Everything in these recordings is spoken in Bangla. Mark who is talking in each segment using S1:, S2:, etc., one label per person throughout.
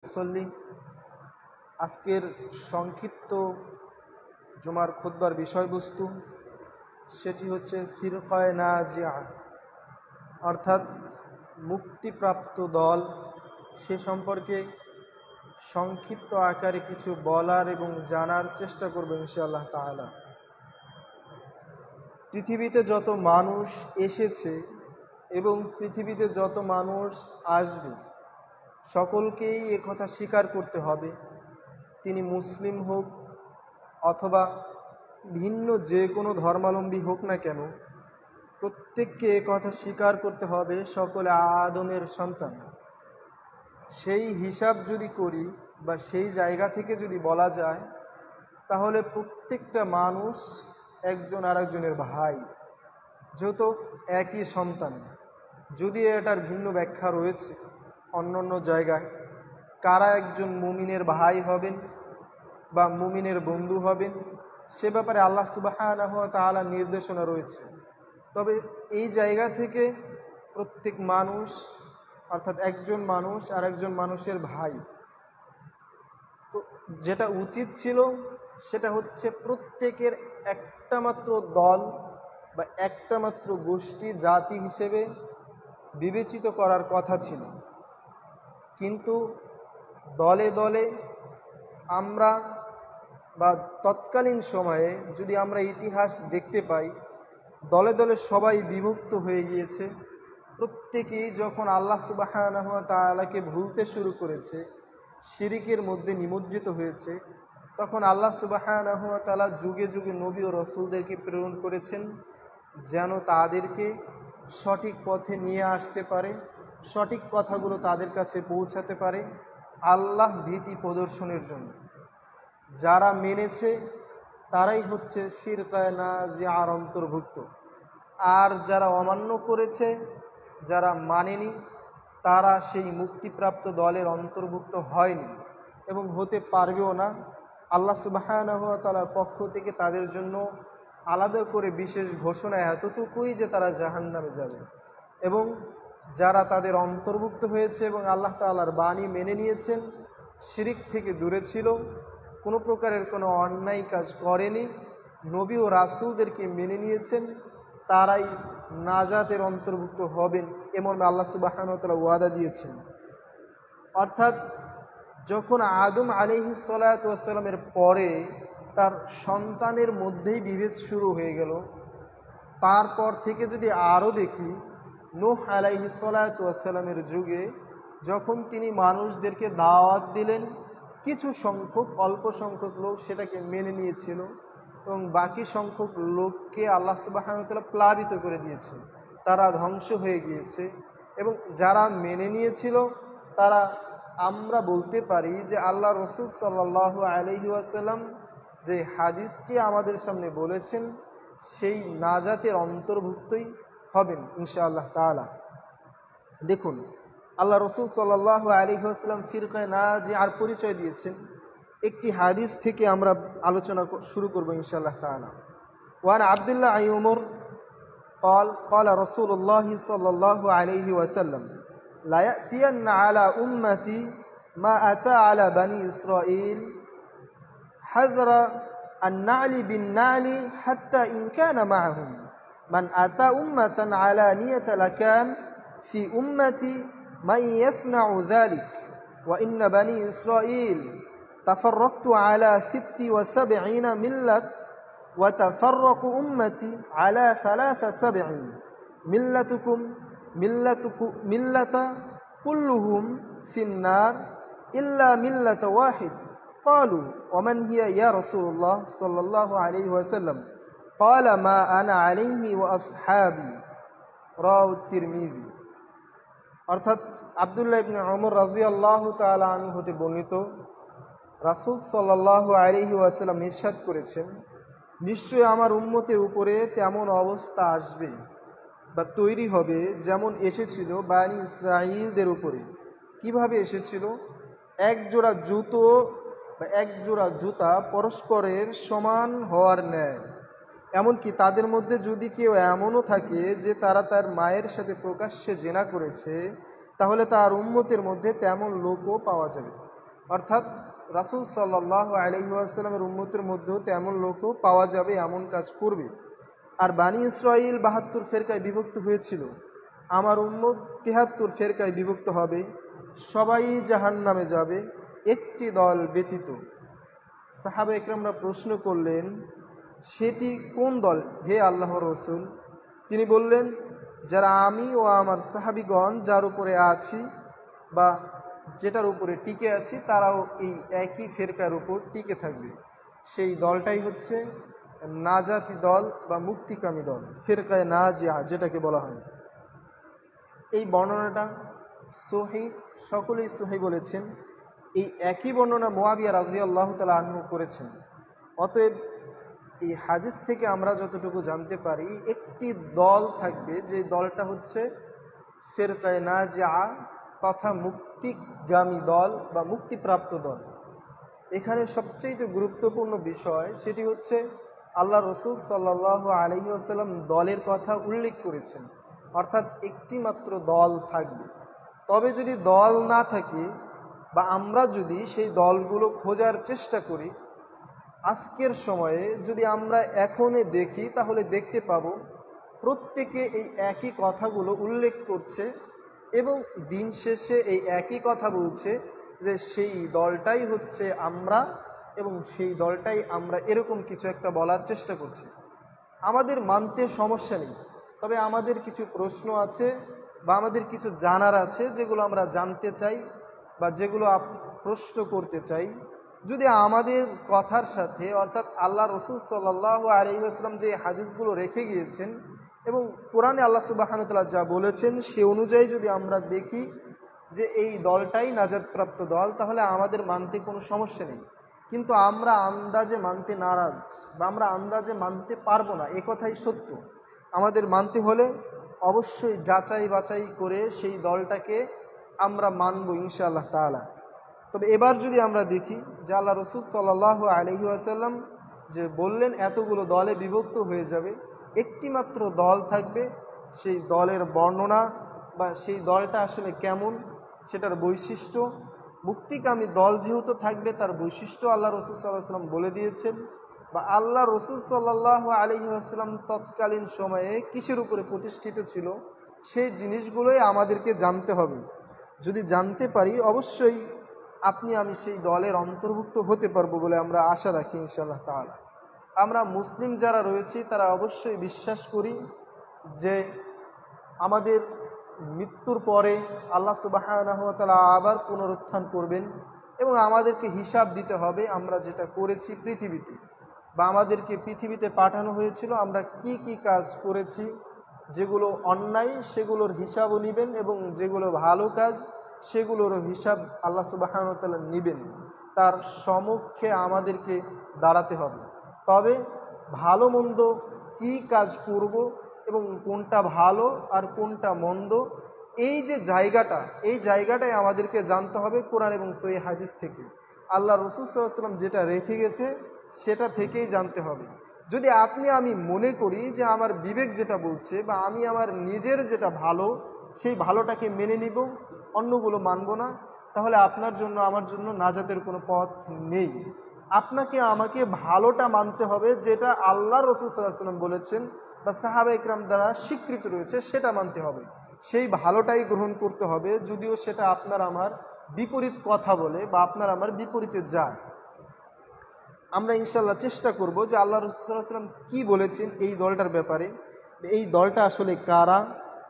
S1: মুসল্লি আজকের সংক্ষিপ্ত জুমার খুতবার বিষয়বস্তু সেটি হচ্ছে ফিরকায়ে নাজিয়া, অর্থাৎ মুক্তিপ্রাপ্ত দল। সে সম্পর্কে সংক্ষিপ্ত আকারে কিছু বলার এবং জানার চেষ্টা করব ইনশাআল্লাহ তাআলা। পৃথিবীতে যত মানুষ এসেছে এবং পৃথিবীতে যত মানুষ আসবে সকলকেই একথা স্বীকার করতে হবে, তিনি মুসলিম হোক অথবা ভিন্ন যে কোনো ধর্মাবলম্বী হোক না কেন, প্রত্যেককে একথা স্বীকার করতে হবে সকলে আদমের সন্তান। সেই হিসাব যদি করি বা সেই জায়গা থেকে যদি বলা যায়, তাহলে প্রত্যেকটা মানুষ একজন আরেকজনের ভাই, যেহেতু একই সন্তান। যদি এটার ভিন্ন ব্যাখ্যা রয়েছে অন্য অন্য জায়গায়, কারা একজন মুমিনের ভাই হবেন বা মুমিনের বন্ধু হবেন সে ব্যাপারে আল্লাহ সুবহানাহু ওয়া তাআলা নির্দেশনা রয়েছে। তবে এই জায়গা থেকে প্রত্যেক মানুষ, অর্থাৎ একজন মানুষ আর একজন মানুষের ভাই, তো যেটা উচিত ছিল সেটা হচ্ছে প্রত্যেকের একটা মাত্র দল বা একটা মাত্র গোষ্ঠী, জাতি হিসেবে বিবেচিত করার কথা ছিল। কিন্তু দলে দলে আমরা বা তৎকালীন সময়ে যদি আমরা ইতিহাস দেখতে পাই, দলে দলে সবাই বিভক্ত হয়ে গিয়েছে। প্রত্যেকেই যখন আল্লাহ সুবহানাহু ওয়া তাআলাকে ভুলতে শুরু করেছে, শিরিকের মধ্যে নিমজ্জিত হয়েছে, তখন আল্লাহ সুবহানাহু ওয়া তাআলা যুগে যুগে নবী ও রাসূলদেরকে প্রেরণ করেছেন যেন তাদেরকে সঠিক পথে নিয়ে আসতে পারে, সঠিক কথাগুলো তাদের কাছে পৌঁছাতে পারে আল্লাহ ভীতি প্রদর্শনের জন্য। যারা মেনেছে তারাই হচ্ছে ফিরকায়ে নাজিয়ার অন্তর্ভুক্ত, আর যারা অমান্য করেছে, যারা মানেনি, তারা সেই মুক্তিপ্রাপ্ত দলের অন্তর্ভুক্ত হয়নি এবং হতে পারবেও না। আল্লাহ সুবহানাহু ওয়া তাআলার পক্ষ থেকে তাদের জন্য আলাদা করে বিশেষ ঘোষণা এতটুকুই যে তারা জাহান্নামে যাবে। এবং যারা তাদের অন্তর্ভুক্ত হয়েছে এবং আল্লাহ তাআলার বাণী মেনে নিয়েছেন, শিরিক থেকে দূরে ছিল, কোনো প্রকারের কোনো অন্যায় কাজ করেনি, নবী ও রাসূলদেরকে মেনে নিয়েছেন, তারাই নাজাতের অন্তর্ভুক্ত হবেন এমন আল্লাহ সুবহানাহু ওয়া তাআলা ওয়াদা দিয়েছেন। অর্থাৎ যখন আদম আলাইহিস সালাতু ওয়াস সালামের পরে তার সন্তানের মধ্যেই বিভেদ শুরু হয়ে গেল, তারপর থেকে যদি আরও দেখি, নূহ আলাইহিস সালাতু ওয়াস সালামের যুগে যখন তিনি মানুষদেরকে দাওয়াত দিলেন, কিছু সংখ্যক, অল্প সংখ্যক লোক সেটাকে মেনে নিয়েছিল এবং বাকি সংখ্যক লোককে আল্লাহ সুবহানাহু ওয়া তাআলা প্লাবিত করে দিয়েছে, তারা ধ্বংস হয়ে গিয়েছে। এবং যারা মেনে নিয়েছিল তারা, আমরা বলতে পারি যে আল্লাহ রাসূল সাল্লাল্লাহু আলাইহি ওয়াসাল্লাম যে হাদিসটি আমাদের সামনে বলেছেন সেই নাজাতের অন্তর্ভুক্তই হবেন ইনশাআল্লাহ তাআলা। দেখুন, আল্লাহ রাসূল সাল্লাল্লাহু আলাইহি ওয়াসাল্লাম ফিরকায়ে নাজিয়ার পরিচয় দিয়েছেন। একটি হাদিস থেকে আমরা আলোচনা শুরু করব ইনশাআল্লাহ তাআলা। ওয়ান আব্দুল্লাহ ইবনে উমর قال قال رسول الله صلى الله عليه وسلم لا يأتين على أمتي ما أتى على بني إسرائيل حذر النعل بالنعل حتى إن كان معهم من أتى أمة علانية لكان في أمتي من يصنع ذلك وإن بني إسرائيل تفرقت على 76 ملة وتفرق أمتي على 73 ملتكم ملة كلهم في النار إلا ملة واحد قالوا ومن هي يا رسول الله صلى الله عليه وسلم قال ما أنا عليه وأصحابي رواه الترمذي। অর্থাৎ আব্দুল্লাহ ইবনে উমর রাদিয়াল্লাহু তাআলা আনহু হতে বর্ণিত, রাসূল সাল্লাল্লাহু আলাইহি ওয়াসাল্লাম ইরশাদ করেছেন, নিশ্চয়ই আমার উম্মতের উপরে তেমন অবস্থা আসবে বা তৈরি হবে যেমন এসেছিল বানি ইসরাঈলদের উপরে। কিভাবে এসেছিল? এক জোড়া জুতো বা এক জোড়া জুতা পরস্পরের সমান হওয়ার ন্যায়। এমনকি তাদের মধ্যে যদি কেউ এমনও থাকে যে তারা তার মায়ের সাথে প্রকাশ্যে জিনা করেছে, তাহলে তার উম্মতের মধ্যে তেমন লোকও পাওয়া যাবে। অর্থাৎ রাসূল সাল্লাল্লাহু আলাইহি ওয়াসাল্লামের উম্মতের মধ্যেও তেমন লোকও পাওয়া যাবে এমন কাজ করবে। আর বানি ইসরাইল ৭২ ফেরকায় বিভক্ত হয়েছিল, আমার উম্মত ৭৩ ফেরকায় বিভক্ত হবে, সবাই জাহান্নামে যাবে একটি দল ব্যতীত। সাহাবা একরামরা প্রশ্ন করলেন, সেটি কোন দল হে আল্লাহর রাসূল? তিনি বললেন, যারা আমি ও আমার সাহাবীগণ যার উপরে আছি বা যেটার উপরে টিকে আছি তারাও এই একই ফেরকার উপর টিকে থাকবে। সেই দলটাই হচ্ছে নাজাতি দল বা মুক্তিকামী দল, ফেরকায়ে নাজিয়া যেটাকে বলা হয়। এই বর্ণনাটা সহিহ, সকলেই সহিহ বলেছেন। এই একই বর্ণনা মুআবিয়া রাদিয়াল্লাহু তাআলা আনহু করেছেন। অতএব এই হাদিস থেকে আমরা যতটুকু জানতে পারি, একটি দল থাকবে যে দলটা হচ্ছে ফেরকায়ে নাজিয়া তথা মুক্তিগামী দল বা মুক্তিপ্রাপ্ত দল। এখানে সবচেয়ে গুরুত্বপূর্ণ বিষয় সেটি হচ্ছে আল্লাহ রাসূল সাল্লাল্লাহু আলাইহি ওয়াসাল্লাম দলের কথা উল্লেখ করেছেন, অর্থাৎ একটি মাত্র দল থাকবে। তবে যদি দল না থাকে বা আমরা যদি সেই দলগুলো খোঁজার চেষ্টা করি, আজকের সময়ে যদি আমরা এখনই দেখি তাহলে দেখতে পাবো প্রত্যেকে এই একই কথাগুলো উল্লেখ করছে এবং দিন শেষে এই একই কথা বলছে যে সেই দলটাই হচ্ছে আমরা এবং সেই দলটাই আমরা, এরকম কিছু একটা বলার চেষ্টা করছি। আমাদের মানতে সমস্যা নেই, তবে আমাদের কিছু প্রশ্ন আছে বা আমাদের কিছু জানার আছে যেগুলো আমরা জানতে চাই বা যেগুলো প্রশ্ন করতে চাই। যদি আমাদের কথার সাথে অর্থাৎ আল্লাহ রাসূল সাল্লাল্লাহু আলাইহি ওয়াসাল্লাম যে হাদিসগুলো রেখে গিয়েছেন এবং কোরআনে আল্লাহ সুবহানাহু ওয়া তাআলা যা বলেছেন সে অনুযায়ী যদি আমরা দেখি যে এই দলটাই নাজাতপ্রাপ্ত দল, তাহলে আমাদের মানতে কোনো সমস্যা নেই। কিন্তু আমরা আন্দাজে মানতে নারাজ বা আমরা আন্দাজে মানতে পারবো না, এ কথাই সত্য। আমাদের মানতে হলে অবশ্যই যাচাই বাছাই করে সেই দলটাকে আমরা মানব ইনশাআল্লাহ তাআলা। তবে এবার যদি আমরা দেখি যে আল্লাহ রাসূল সাল্লাল্লাহু আলাইহি ওয়াসাল্লাম যে বললেন এতগুলো দলে বিভক্ত হয়ে যাবে, একটি মাত্র দল থাকবে, সেই দলের বর্ণনা বা সেই দলটা আসলে কেমন সেটার বৈশিষ্ট্য, মুক্তিকামী দল যেহেতু থাকবে তার বৈশিষ্ট্য আল্লাহ রাসূল সাল্লাল্লাহু আলাইহি ওয়াসাল্লাম বলে দিয়েছেন, বা আল্লাহ রাসূল সাল্লাল্লাহু আলাইহি ওয়াসাল্লাম তৎকালীন সময়ে কিসের উপরে প্রতিষ্ঠিত ছিল সেই জিনিসগুলোই আমাদেরকে জানতে হবে। যদি জানতে পারি অবশ্যই আপনি আমি সেই দলের অন্তর্ভুক্ত হতে পারবো বলে আমরা আশা রাখি ইনশাআল্লাহ তাআলা। আমরা মুসলিম যারা রয়েছি তারা অবশ্যই বিশ্বাস করি যে আমাদের মৃত্যুর পরে আল্লাহ সুবহানাহু ওয়া তাআলা আবার পুনরুত্থান করবেন এবং আমাদেরকে হিসাব দিতে হবে আমরা যেটা করেছি পৃথিবীতে, বা আমাদেরকে পৃথিবীতে পাঠানো হয়েছিল আমরা কি কি কাজ করেছি, যেগুলো অন্যায় সেগুলোর হিসাবও নেবেন এবং যেগুলো ভালো কাজ সেগুলোরও হিসাব আল্লাহ সুবহানাহু ওয়া তাআলা নেবেন। তার সম্মুখে আমাদেরকে দাঁড়াতে হবে। তবে ভালো মন্দ কি কাজ করব এবং কোনটা ভালো আর কোনটা মন্দ, এই যে জায়গাটা, এই জায়গাটাই আমাদেরকে জানতে হবে কোরআন এবং সহিহ হাদিস থেকে। আল্লাহ রাসূল সাল্লাল্লাহু আলাইহি ওয়াসাল্লাম যেটা রেখে গেছে সেটা থেকেই জানতে হবে। যদি আপনি আমি মনে করি যে আমার বিবেক যেটা বলছে বা আমি আমার নিজের যেটা ভালো সেই ভালোটাকে মেনে নিব, অন্যগুলো মানব না, তাহলে আপনার জন্য আমার জন্য নাজাতের কোনো পথ নেই। আপনাকে আমাকে ভালোটা মানতে হবে যেটা আল্লাহ রাসূল সাল্লাল্লাহু আলাইহি ওয়াসাল্লাম বলেছেন বা সাহাবা ইকরাম দ্বারা স্বীকৃত রয়েছে সেটা মানতে হবে, সেই ভালোটাই গ্রহণ করতে হবে, যদিও সেটা আপনার আমার বিপরীত কথা বলে বা আপনার আমার বিপরীতে যায়। আমরা ইনশাআল্লাহ চেষ্টা করব যে আল্লাহ রাসূল সাল্লাল্লাহু আলাইহি ওয়াসাল্লাম কী বলেছেন এই দলটার ব্যাপারে, এই দলটা আসলে কারা,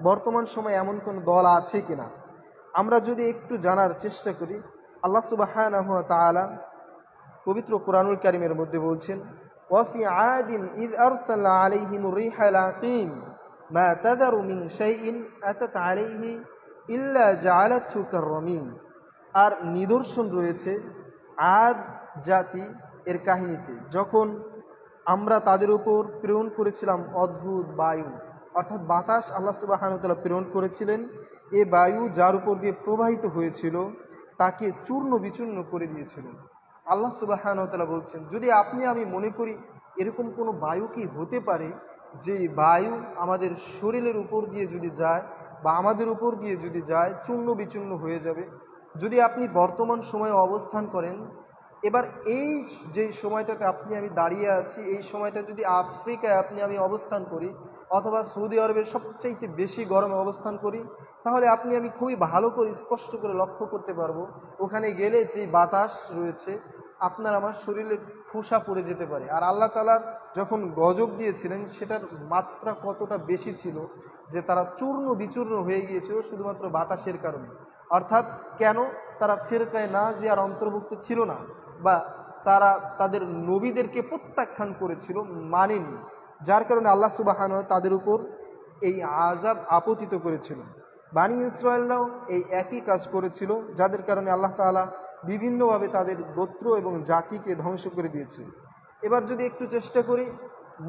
S1: বর্তমান সময়ে এমন কোন দল আছে কিনা আমরা যদি একটু জানার চেষ্টা করি। আল্লাহ সুবহানাহু ওয়া তাআলা পবিত্র কুরআনুল কারীমের মধ্যে বলছেন, ওয়াফি আদিন ইয আরসালনা আলাইহিমুর রিহাল আকিম মা তাদারু মিন শাইইন আতাত আলাইহি ইল্লা জাআলাতহু কাররামিম। আর নিদর্শন রয়েছে আদ জাতি এর কাহিনীতে, যখন আমরা তাদের উপর প্রেরণ করেছিলাম অদ্ভুত বায়ু, অর্থাৎ বাতাস আল্লাহ সুবহানাহু ওয়া তাআলা প্রেরণ করেছিলেন। এ বায়ু যার উপর দিয়ে প্রবাহিত হয়েছিল তাকে চূর্ণ বিচূর্ণ করে দিয়েছিল। আল্লাহ সুবহানাহু ওয়া তাআলা বলছেন, যদি আপনি আমি মনে করি এরকম কোনো বায়ু কি হতে পারে যে বায়ু আমাদের শরীরের উপর দিয়ে যদি যায় বা আমাদের উপর দিয়ে যদি যায় চূর্ণ বিচূর্ণ হয়ে যাবে, যদি আপনি বর্তমান সময়ে অবস্থান করেন, এবার এই যে সময়টাতে আপনি আমি দাঁড়িয়ে আছি, এই সময়টা যদি আফ্রিকায় আপনি আমি অবস্থান করি অথবা সৌদি আরবের সবচাইতে বেশি গরমে অবস্থান করি, তাহলে আপনি আমি খুবই ভালো করে স্পষ্ট করে লক্ষ্য করতে পারবো ওখানে গেলে যে বাতাস রয়েছে আপনার আমার শরীরে ঠুসা পড়ে যেতে পারে। আর আল্লাহ তাআলা যখন গজব দিয়েছিলেন সেটার মাত্রা কতটা বেশি ছিল যে তারা চূর্ণ বিচূর্ণ হয়ে গিয়েছিল শুধুমাত্র বাতাসের কারণে। অর্থাৎ কেন? তারা ফিরকায়ে নাজিয়ার অন্তর্ভুক্ত ছিল না, বা তারা তাদের নবীদেরকে প্রত্যাখ্যান করেছিল, মানেনি, যার কারণে আল্লাহ সুবহানাহু ওয়া তাআলা তাদের উপর এই আযাব আপতিত করেছিল। বানি ইসরায়েলরাও এই একই কাজ করেছিল, যাদের কারণে আল্লাহ তাআলা বিভিন্নভাবে তাদের গোত্র এবং জাতিকে ধ্বংস করে দিয়েছে। এবার যদি একটু চেষ্টা করি,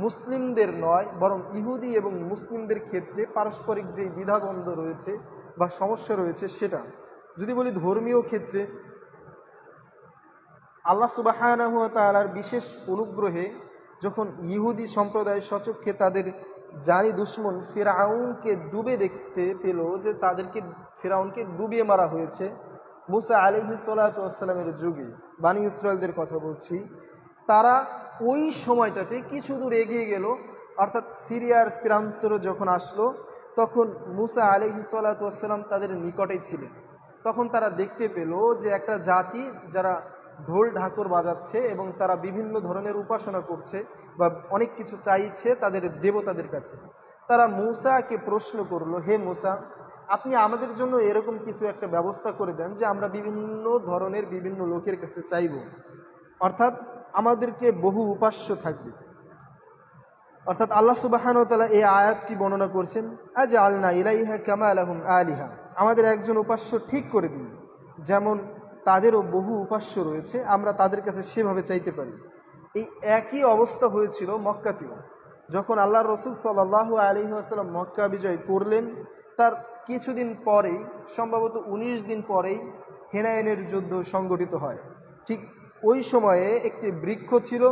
S1: মুসলিমদের নয় বরং ইহুদি এবং মুসলিমদের ক্ষেত্রে পারস্পরিক যেই দ্বিধাদ্বন্দ্ব রয়েছে বা সমস্যা রয়েছে সেটা যদি বলি, ধর্মীয় ক্ষেত্রে আল্লাহ সুবহানাহু ওয়া তাআলার বিশেষ অনুগ্রহে যখন ইহুদি সম্প্রদায় সচক্ষে তাদের জানি দুশ্মন ফিরআউনকে ডুবে দেখতে পেল, যে ফিরআউনকে ডুবিয়ে মারা হয়েছে মুসা আলাইহিস সালাতু ওয়াস সালামের যুগে, বানি ইসরায়েলদের কথা বলছি, তারা ওই সময়টাতে কিছু দূর এগিয়ে গেল, অর্থাৎ সিরিয়ার প্রান্তরে যখন আসলো, তখন মুসা আলাইহিস সালাতু ওয়াস সালাম তাদের নিকটেই ছিলেন। তখন তারা দেখতে পেল যে একটা জাতি যারা ঢোল ঢাকর বাজাচ্ছে এবং তারা বিভিন্ন ধরনের উপাসনা করছে বা অনেক কিছু চাইছে তাদের দেবতাদের কাছে। তারা মূসাকে প্রশ্ন করলো, হে মূসা, আপনি আমাদের জন্য এরকম কিছু একটা ব্যবস্থা করে দেন যে আমরা বিভিন্ন ধরনের বিভিন্ন লোকের কাছে চাইব, অর্থাৎ আমাদেরকে বহু উপাস্য থাকবে। অর্থাৎ আল্লাহ সুবহানাহু ওয়া তাআলা এই আয়াতটি বর্ণনা করছেন, আজআলনা ইলাইহা কামা লাহুম আলিহা, আমাদের একজন উপাস্য ঠিক করে দিন, যেমন তাদেরও বহু উপাস্য রয়েছে, আমরা তাদের কাছে সেভাবে চাইতে পারি। এই একই অবস্থা হয়েছিল মক্কাতেও। যখন আল্লাহর রাসূল সাল্লাল্লাহু আলাইহি ওয়াসাল্লাম মক্কা বিজয় করলেন, তার কিছুদিন পরেই, সম্ভবত 19 দিন পরেই হুনাইনের যুদ্ধ সংগঠিত হয়। ঠিক ওই সময়ে একটি বৃক্ষ ছিল,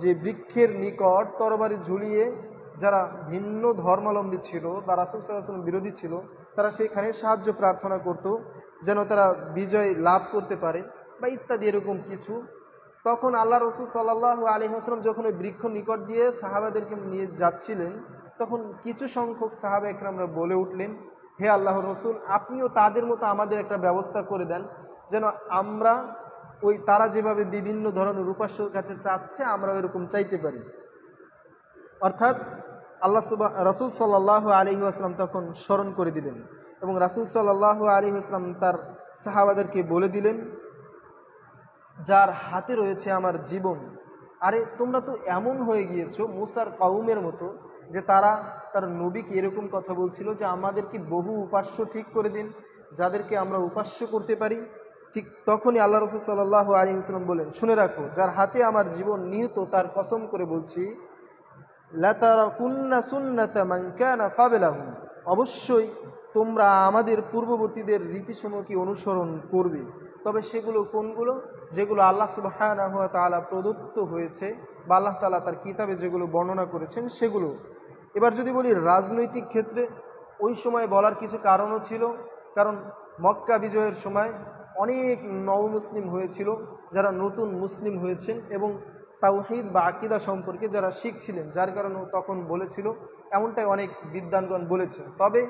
S1: যে বৃক্ষের নিকট তরবারি ঝুলিয়ে যারা ভিন্ন ধর্মাবলম্বী ছিল বা রাসূল সাল্লাল্লাহু আলাইহি ওয়াসাল্লাম বিরোধী ছিল, তারা সেখানে সাহায্য প্রার্থনা করত যেন তারা বিজয় লাভ করতে পারে বা ইত্যাদি এরকম কিছু। তখন আল্লাহ রাসূল সাল্লাল্লাহু আলাইহি ওয়াসাল্লাম যখন ওই বৃক্ষ নিকট দিয়ে সাহাবাদেরকে নিয়ে যাচ্ছিলেন, তখন কিছু সংখ্যক সাহাবা একরামরা বলে উঠলেন, হে আল্লাহর রাসূল, আপনিও তাদের মতো আমাদের একটা ব্যবস্থা করে দেন, যেন আমরা ওই তারা যেভাবে বিভিন্ন ধরনের উপাস্যর কাছে চাচ্ছে আমরা এরকম চাইতে পারি। অর্থাৎ রাসূল সাল্লাল্লাহু আলাইহি ওয়াসাল্লাম তখন স্মরণ করে দিলেন এবং রাসূল সাল্লাল্লাহু আলাইহি ওয়াসাল্লাম তার সাহাবাদেরকে বলে দিলেন, যার হাতে রয়েছে আমার জীবন, আরে তোমরা তো এমন হয়ে গিয়েছো মুসার কওমের মতো, যে তারা তার নবীকে এরকম কথা বলছিল যে আমাদেরকে বহু উপাস্য ঠিক করে দিন, যাদেরকে আমরা উপাস্য করতে পারি। ঠিক তখনই আল্লাহ রাসূল সাল্লাল্লাহু আলাইহি ওয়াসাল্লাম বলেন, শুনে রাখো, যার হাতে আমার জীবন নিহিত তার কসম করে বলছি, লাতারাকুন্না সুন্নাতা মান কানা ক্বাবলাহুম, অবশ্যই তোমরা আমাদের পূর্ববর্তীদের রীতিসমূহকে অনুসরণ করবে, তবে সেগুলো কোনগুলো? যেগুলো আল্লাহ সুবহানাহু ওয়া তাআলা প্রদত্ত হয়েছে বা আল্লাহ তাআলা তার কিতাবে যেগুলো বর্ণনা করেছেন সেগুলো। এবার যদি বলি রাজনৈতিক ক্ষেত্রে, ওই সময় বলার কিছু কারণও ছিল, কারণ মক্কা বিজয়ের সময় অনেক নবমুসলিম হয়েছিল, যারা নতুন মুসলিম হয়েছেন এবং তাওহীদ বা আকীদা সম্পর্কে যারা শিখছিলেন, যার কারণে তখন বলেছিল, এমনটাই অনেক বিদ্বানগণ বলেছেন। তবে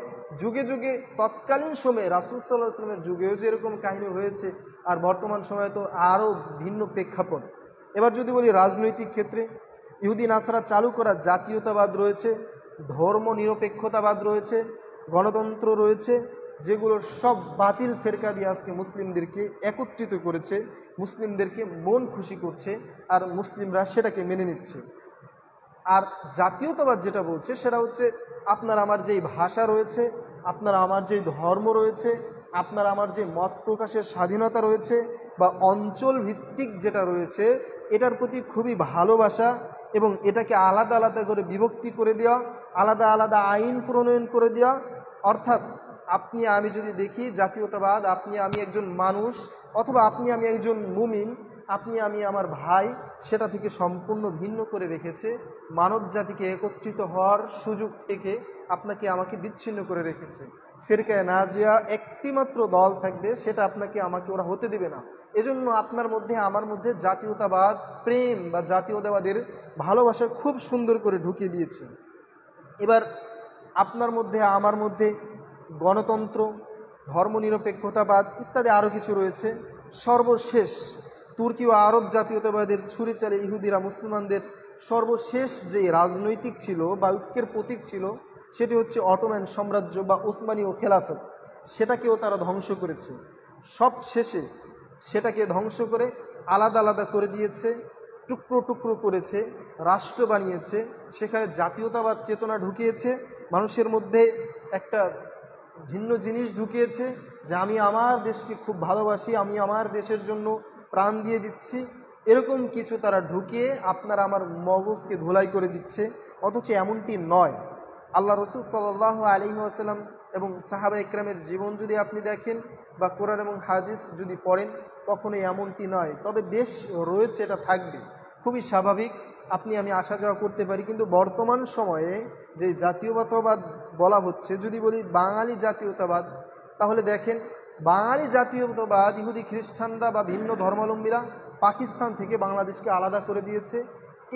S1: যুগে যুগে তৎকালীন সময়ে রাসূল সাল্লাল্লাহু আলাইহি ওয়াসাল্লামের যুগেও যে এরকম কাহিনী হয়েছে, আর বর্তমান সময়ে তো আরও ভিন্ন প্রেক্ষাপট। এবার যদি বলি রাজনৈতিক ক্ষেত্রে, ইহুদি নাসারা চালু করা জাতীয়তাবাদ রয়েছে, ধর্ম নিরপেক্ষতাবাদ রয়েছে, গণতন্ত্র রয়েছে, যেগুলো সব বাতিল ফেরকা দিয়ে আজকে মুসলিমদেরকে একত্রিত করেছে, মুসলিমদেরকে মন খুশি করছে, আর মুসলিমরা সেটাকে মেনে নিচ্ছে। আর জাতীয়তাবাদ যেটা বলছে সেটা হচ্ছে, আপনার আমার যেই ভাষা রয়েছে, আপনার আমার যেই ধর্ম রয়েছে, আপনার আমার যে মত প্রকাশের স্বাধীনতা রয়েছে বা অঞ্চল ভিত্তিক যেটা রয়েছে, এটার প্রতি খুবই ভালোবাসা এবং এটাকে আলাদা আলাদা করে বিভক্তি করে দেওয়া, আলাদা আলাদা আইন প্রণয়ন করে দেওয়া। অর্থাৎ আপনি আমি যদি দেখি জাতীয়তাবাদ, আপনি আমি একজন মানুষ অথবা আপনি আমি একজন মুমিন, আপনি আমি আমার ভাই, সেটা থেকে সম্পূর্ণ ভিন্ন করে রেখেছে। মানব জাতিকে একত্রিত হওয়ার সুযোগ থেকে আপনাকে আমাকে বিচ্ছিন্ন করে রেখেছে। ফিরকায়ে নাজিয়া একটি মাত্র দল থাকবে, সেটা আপনাকে আমাকে ওরা হতে দিবে না। এজন্য আপনার মধ্যে আমার মধ্যে জাতীয়তাবাদ, প্রেম বা জাতীয়তাবাদের ভালোবাসা খুব সুন্দর করে ঢুকিয়ে দিয়েছে। এবার আপনার মধ্যে আমার মধ্যে গণতন্ত্র, ধর্মনিরপেক্ষতাবাদ ইত্যাদি আরও কিছু রয়েছে। সর্বশেষ তুর্কি ও আরব জাতীয়তাবাদের ছুরি চালে ইহুদিরা মুসলমানদের সর্বশেষ যে রাজনৈতিক ছিল বা ঐক্যের প্রতীক ছিল, সেটি হচ্ছে অটোম্যান সাম্রাজ্য বা ওসমানীয় খেলাফত। সেটাকেও তারা ধ্বংস করেছে। সব শেষে সেটাকে ধ্বংস করে আলাদা আলাদা করে দিয়েছে, টুকরো টুকরো করেছে, রাষ্ট্র বানিয়েছে, সেখানে জাতীয়তাবাদ চেতনা ঢুকিয়েছে, মানুষের মধ্যে একটা ভিন্ন জিনিস ঢুকিয়েছে যে আমি আমার দেশকে খুব ভালোবাসি, আমি আমার দেশের জন্য প্রাণ দিয়ে দিচ্ছি, এরকম কিছু তারা ঢুকিয়ে আপনার আমার মগজকে ধুলাই করে দিচ্ছে। অথচ এমনটি নয়। আল্লাহ রসুল সাল্লাল্লাহু আলাইহি ওয়াসাল্লাম এবং সাহাবা ইকরামের জীবন যদি আপনি দেখেন বা কোরআন এবং হাদিস যদি পড়েন, কখনোই এমনটি নয়। তবে দেশ রয়েছে, এটা থাকবে, খুবই স্বাভাবিক, আপনি আমি আসা যাওয়া করতে পারি। কিন্তু বর্তমান সময়ে যে জাতীয়তাবাদ বলা হচ্ছে, যদি বলি বাঙালি জাতীয়তাবাদ, তাহলে দেখেন বাঙালি জাতীয়তাবাদ ইহুদি খ্রিস্টানরা বা ভিন্ন ধর্মাবলম্বীরা পাকিস্তান থেকে বাংলাদেশকে আলাদা করে দিয়েছে।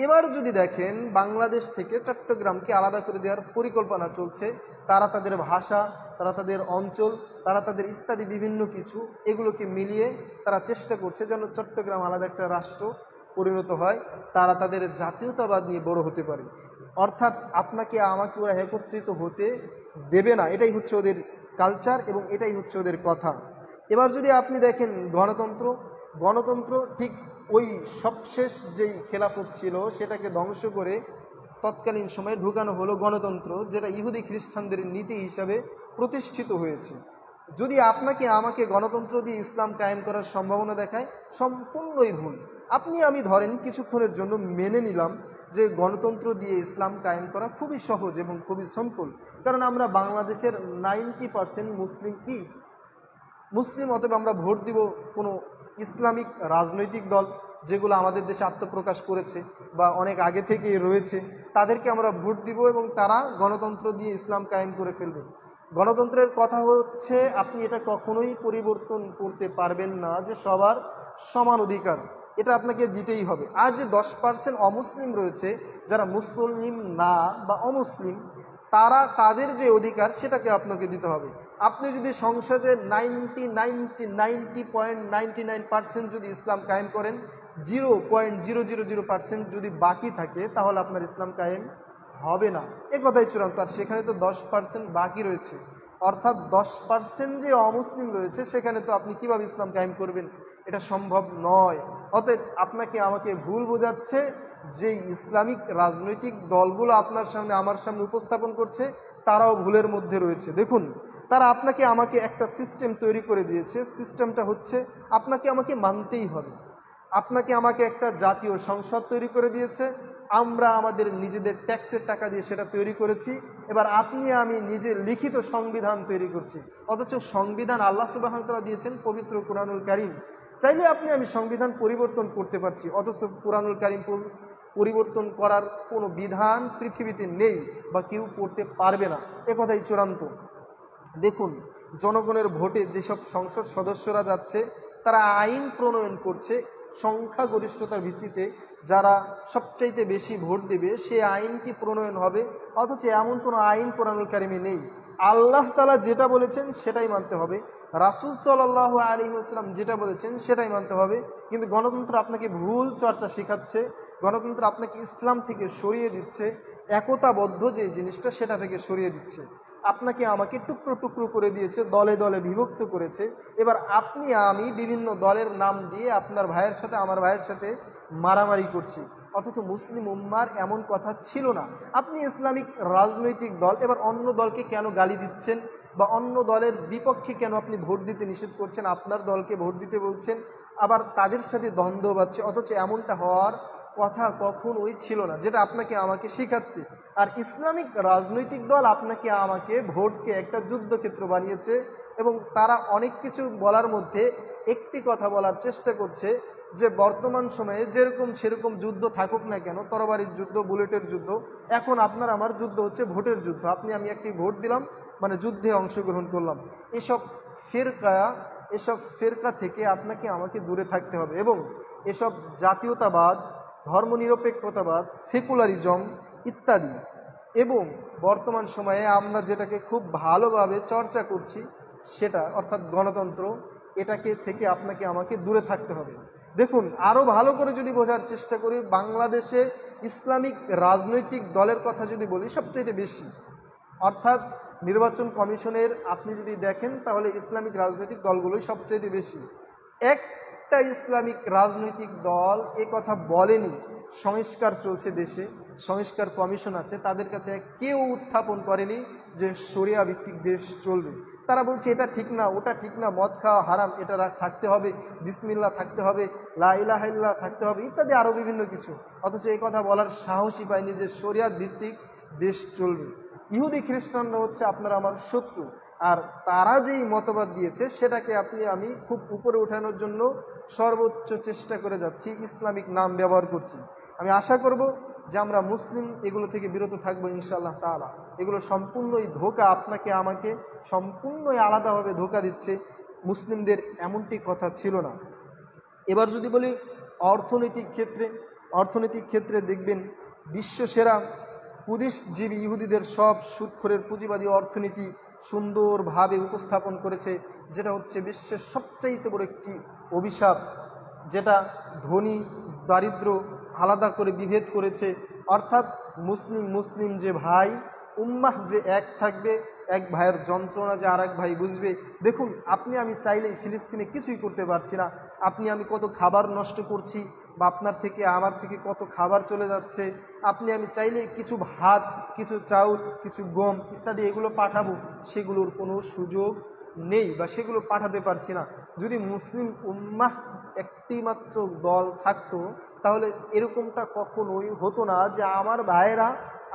S1: এবার যদি দেখেন বাংলাদেশ থেকে চট্টগ্রামকে আলাদা করে দেওয়ার পরিকল্পনা চলছে। তারা তাদের ভাষা, তারা তাদের অঞ্চল, তারা তাদের ইত্যাদি বিভিন্ন কিছু এগুলোকে মিলিয়ে তারা চেষ্টা করছে যেন চট্টগ্রাম আলাদা একটা রাষ্ট্র পরিণত হয়, তারা তাদের জাতীয়তাবাদ নিয়ে বড় হতে পারে। অর্থাৎ আপনাকে আমাকে ওরা একত্রিত হতে দেবে না, এটাই হচ্ছে ওদের কালচার এবং এটাই হচ্ছে ওদের কথা। এবার যদি আপনি দেখেন গণতন্ত্র ঠিক ওই সবশেষ যেই খেলাফত ছিল সেটাকে ধ্বংস করে তৎকালীন সময়ে ঢুকানো হলো গণতন্ত্র, যেটা ইহুদি খ্রিস্টানদের নীতি হিসাবে প্রতিষ্ঠিত হয়েছে। যদি আপনাকে আমাকে গণতন্ত্র দিয়ে ইসলাম কায়েম করার সম্ভাবনা দেখায়, সম্পূর্ণই ভুল। আপনি আমি ধরেন কিছুক্ষণের জন্য মেনে নিলাম যে গণতন্ত্র দিয়ে ইসলাম কায়েম করা খুবই সহজ এবং খুবই সিম্পল, কারণ আমরা বাংলাদেশের 90% মুসলিম, অতএব আমরা ভোট দিব কোনো ইসলামিক রাজনৈতিক দল যেগুলো আমাদের দেশে আত্মপ্রকাশ করেছে বা অনেক আগে থেকেই রয়েছে, তাদেরকে আমরা ভোট দিব এবং তারা গণতন্ত্র দিয়ে ইসলাম কায়েম করে ফেলবে। গণতন্ত্রের কথা হচ্ছে আপনি এটা কখনোই পরিবর্তন করতে পারবেন না যে সবার সমান অধিকার, এটা আপনাকে দিতেই হবে। আর যে 10% অমুসলিম রয়েছে, যারা মুসলিম না বা অমুসলিম, তাদের যে অধিকার সেটাকে আপনাকে দিতে হবে। আপনি যদি সংসদে 90.99% যদি ইসলাম কায়েম করেন, 0.000% যদি বাকি থাকে, তাহলে আপনার ইসলাম কায়েম হবে না, এ কথাই চূড়ান্ত। আর সেখানে তো 10% বাকি রয়েছে, অর্থাৎ 10% যে অমুসলিম রয়েছে সেখানে তো আপনি কিভাবে ইসলাম কায়েম করবেন, এটা সম্ভব নয়। অতএব আপনাকে আমাকে ভুল বোঝাচ্ছে যে ইসলামিক রাজনৈতিক দলগুলো আপনার সামনে আমার সামনে উপস্থাপন করছে, তারাও ভুলের মধ্যে রয়েছে। দেখুন, তারা আপনাকে আমাকে একটা সিস্টেম তৈরি করে দিয়েছে। সিস্টেমটা হচ্ছে আপনাকে আমাকে মানতেই হবে। আপনাকে আমাকে একটা জাতীয় সংসদ তৈরি করে দিয়েছে, আমরা আমাদের নিজেদের ট্যাক্সের টাকা দিয়ে সেটা তৈরি করেছি। এবার আপনি আমি নিজে লিখিত সংবিধান তৈরি করছি, অথচ সংবিধান আল্লাহ সুবহানাহু ওয়া তাআলা দিয়েছেন পবিত্র কুরআনুল কারীম। চাইলে আপনি আমি সংবিধান পরিবর্তন করতে পারছি, অথচ কুরআনুল কারীম পরিবর্তন করার কোনো বিধান পৃথিবীতে নেই বা কেউ করতে পারবে না, এ কথাই চূড়ান্ত। দেখুন, জনগণের ভোটে যেসব সংসদ সদস্যরা যাচ্ছে, তারা আইন প্রণয়ন করছে সংখ্যাগরিষ্ঠতার ভিত্তিতে, যারা সবচাইতে বেশি ভোট দেবে সে আইনটি প্রণয়ন হবে। অথচ এমন কোনো আইন কোরআনুল কারীমে নেই। আল্লাহ তাআলা যেটা বলেছেন সেটাই মানতে হবে, রাসূল সাল্লাল্লাহু আলাইহি ওয়াসাল্লাম যেটা বলেছেন সেটাই মানতে হবে। কিন্তু গণতন্ত্র আপনাকে ভুল চর্চা শেখাচ্ছে, গণতন্ত্র আপনাকে ইসলাম থেকে সরিয়ে দিচ্ছে, একতাবদ্ধ যে জিনিসটা সেটা থেকে সরিয়ে দিচ্ছে। আপনাকে আমাকে টুকরো টুকরো করে দিয়েছে, দলে দলে বিভক্ত করেছে। এবার আপনি আমি বিভিন্ন দলের নাম দিয়ে আপনার ভাইয়ের সাথে আমার ভাইয়ের সাথে মারামারি করছি, অথচ মুসলিম উম্মার এমন কথা ছিল না। আপনি ইসলামিক রাজনৈতিক দল, এবার অন্য দলকে কেন গালি দিচ্ছেন বা অন্য দলের বিপক্ষে কেন আপনি ভোট দিতে নিষেধ করছেন, আপনার দলকে ভোট দিতে বলছেন, আবার তাদের সাথে দ্বন্দ্ব বাড়ছে, অথচ এমনটা হওয়ার কথা কখনোই ছিল না, যেটা আপনাকে আমাকে শেখাচ্ছে। আর ইসলামিক রাজনৈতিক দল আপনাকে আমাকে ভোটকে একটা যুদ্ধক্ষেত্র বানিয়েছে এবং তারা অনেক কিছু বলার মধ্যে একটি কথা বলার চেষ্টা করছে যে বর্তমান সময়ে যেরকম সেরকম যুদ্ধ থাকুক না কেন, তরবারির যুদ্ধ, বুলেটের যুদ্ধ, এখন আপনার আমার যুদ্ধ হচ্ছে ভোটের যুদ্ধ। আপনি আমি একটি ভোট দিলাম, মানে যুদ্ধে অংশগ্রহণ করলাম। এসব ফেরকা থেকে আপনাকে আমাকে দূরে থাকতে হবে এবং এসব জাতীয়তাবাদ, ধর্মনিরপেক্ষতাবাদ, সেকুলারিজম ইত্যাদি এবং বর্তমান সময়ে আমরা যেটাকে খুব ভালোভাবে চর্চা করছি সেটা অর্থাৎ গণতন্ত্র, এটাকে থেকে আপনাকে আমাকে দূরে থাকতে হবে। দেখুন, আরও ভালো করে যদি বোঝার চেষ্টা করি, বাংলাদেশে ইসলামিক রাজনৈতিক দলের কথা যদি বলি সবচেয়ে বেশি, অর্থাৎ নির্বাচন কমিশনের আপনি যদি দেখেন তাহলে ইসলামিক রাজনৈতিক দলগুলোই সবচেয়ে বেশি। একটা ইসলামিক রাজনৈতিক দল এ কথা বলেনি সংস্কার চলছে দেশে, সংস্কার কমিশন আছে, তাদের কাছে কেউ উত্থাপন করেনি যে শরিয়া ভিত্তিক দেশ চলবে। তারা বলছে এটা ঠিক না, ওটা ঠিক না, মদ খাওয়া হারাম, এটা থাকতে হবে, বিসমিল্লাহ থাকতে হবে, লা ইলাহা ইল্লাল্লাহ থাকতে হবে ইত্যাদি আরও বিভিন্ন কিছু। অথচ এই কথা বলার সাহসই পায়নি যে শরিয়াত ভিত্তিক দেশ চলবে। ইহুদি খ্রিস্টানরা হচ্ছে আপনার আমার শত্রু, আর তারা যেই মতবাদ দিয়েছে সেটাকে আমি খুব উপরে ওঠানোর জন্য সর্বোচ্চ চেষ্টা করে যাচ্ছি, ইসলামিক নাম ব্যবহার করছি। আমি আশা করব যে আমরা মুসলিম এগুলো থেকে বিরত থাকবো ইনশাআল্লাহ তাআলা। এগুলো সম্পূর্ণই ধোঁকা, আপনাকে আমাকে সম্পূর্ণই আলাদাভাবে ধোঁকা দিচ্ছে। মুসলিমদের এমনটি কথা ছিল না। এবার যদি বলি অর্থনৈতিক ক্ষেত্রে দেখবেন বিশ্বসেরা পুঁজিজীবী ইহুদিদের সব সুদখোরের পুঁজিবাদী অর্থনীতি সুন্দরভাবে উপস্থাপন করেছে, যেটা হচ্ছে বিশ্বের সবচাইতে বড় একটি অভিশাপ, যেটা ধনী দারিদ্র আলাদা করে বিভেদ করেছে। অর্থাৎ মুসলিম যে ভাই, উম্মাহ যে এক থাকবে, এক ভাইয়ের যন্ত্রণা যে আর এক ভাই বুঝবে। দেখুন, আপনি আমি চাইলেই ফিলিস্তিনে কিছুই করতে পারছি না। আপনি আমি কত খাবার নষ্ট করছি, বা আপনার থেকে আমার থেকে কত খাবার চলে যাচ্ছে। আপনি আমি চাইলেই কিছু ভাত, কিছু চাউল, কিছু গম ইত্যাদি এগুলো পাঠাবো, সেগুলোর কোনো সুযোগ নেই বা সেগুলো পাঠাতে পারছি না। যদি মুসলিম উম্মাহ একটি মাত্র দল থাকতো তাহলে এরকমটা কখনোই হতো না যে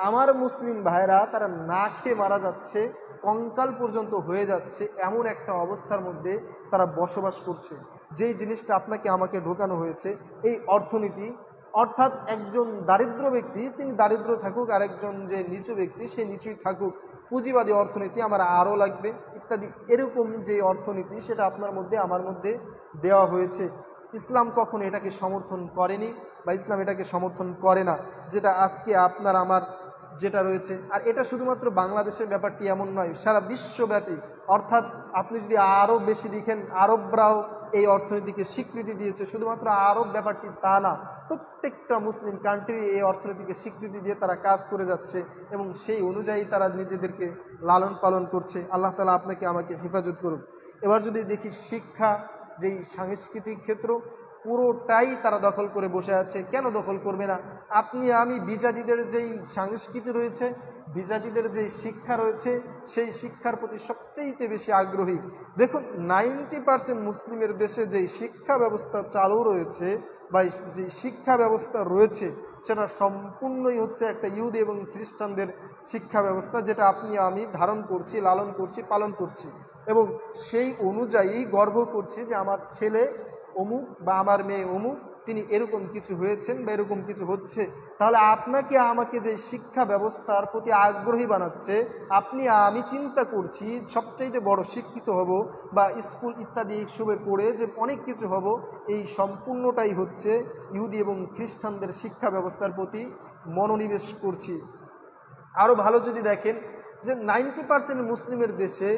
S1: আমার মুসলিম ভাইরা তারা না খেয়ে মারা যাচ্ছে, কঙ্কাল পর্যন্ত হয়ে যাচ্ছে, এমন একটা অবস্থার মধ্যে তারা বসবাস করছে। যেই জিনিসটা আপনাকে আমাকে ঢোকানো হয়েছে, এই অর্থনীতি, অর্থাৎ একজন দারিদ্র ব্যক্তি তিনি দারিদ্র থাকুক, আর একজন যে নিচু ব্যক্তি সে নিচুই থাকুক, পুঁজিবাদী অর্থনীতি আমার আরও লাগবে ইত্যাদি, এরকম যে অর্থনীতি সেটা আপনার মধ্যে আমার মধ্যে দেওয়া হয়েছে। ইসলাম কখনো এটাকে সমর্থন করেনি বা ইসলাম এটাকে সমর্থন করে না, যেটা আজকে আপনার আমার যেটা রয়েছে। আর এটা শুধুমাত্র বাংলাদেশের ব্যাপারটি এমন নয়, সারা বিশ্বব্যাপী। অর্থাৎ আপনি যদি আরও বেশি দেখেন, আরবরাও এই অর্থনীতিকে স্বীকৃতি দিয়েছে। শুধুমাত্র আরব ব্যাপারটি তা না, প্রত্যেকটা মুসলিম কান্ট্রি এই অর্থনীতিকে স্বীকৃতি দিয়ে তারা কাজ করে যাচ্ছে এবং সেই অনুযায়ী তারা নিজেদেরকে লালন পালন করছে। আল্লাহ তাআলা আপনাকে আমাকে হেফাজত করুন। এবার যদি দেখি শিক্ষা, যেই সাংস্কৃতিক ক্ষেত্র, পুরোটাই তারা দখল করে বসে আছে। কেন দখল করবে না? আপনি আমি বিজাতিদের যেই সংস্কৃতি রয়েছে, বিজাতিদের যেই শিক্ষা রয়েছে, সেই শিক্ষার প্রতি সবচেয়ে বেশি আগ্রহী। দেখুন, 90% মুসলিমের দেশে যেই শিক্ষা ব্যবস্থা চালু রয়েছে বা যে শিক্ষা ব্যবস্থা রয়েছে সেটা সম্পূর্ণই হচ্ছে একটা ইহুদি এবং খ্রিস্টানদের শিক্ষা ব্যবস্থা, যেটা আপনি আমি ধারণ করছি, লালন করছি, পালন করছি এবং সেই অনুযায়ী গর্ব করছি যে আমার ছেলে অমুক বা আমার মেয়ে অমুক, তিনি এরকম কিছু হয়েছেন বা এরকম কিছু হচ্ছে। তাহলে আপনাকে আমাকে যে শিক্ষা ব্যবস্থার প্রতি আগ্রহী বানাচ্ছে, আপনি আমি চিন্তা করছি সবচাইতে বড় শিক্ষিত হব বা স্কুল ইত্যাদি এইসবে পড়ে যে অনেক কিছু হব, এই সম্পূর্ণটাই হচ্ছে ইহুদি এবং খ্রিস্টানদের শিক্ষা ব্যবস্থার প্রতি মনোনিবেশ করছি। আরও ভালো যদি দেখেন যে 90% মুসলিমের দেশে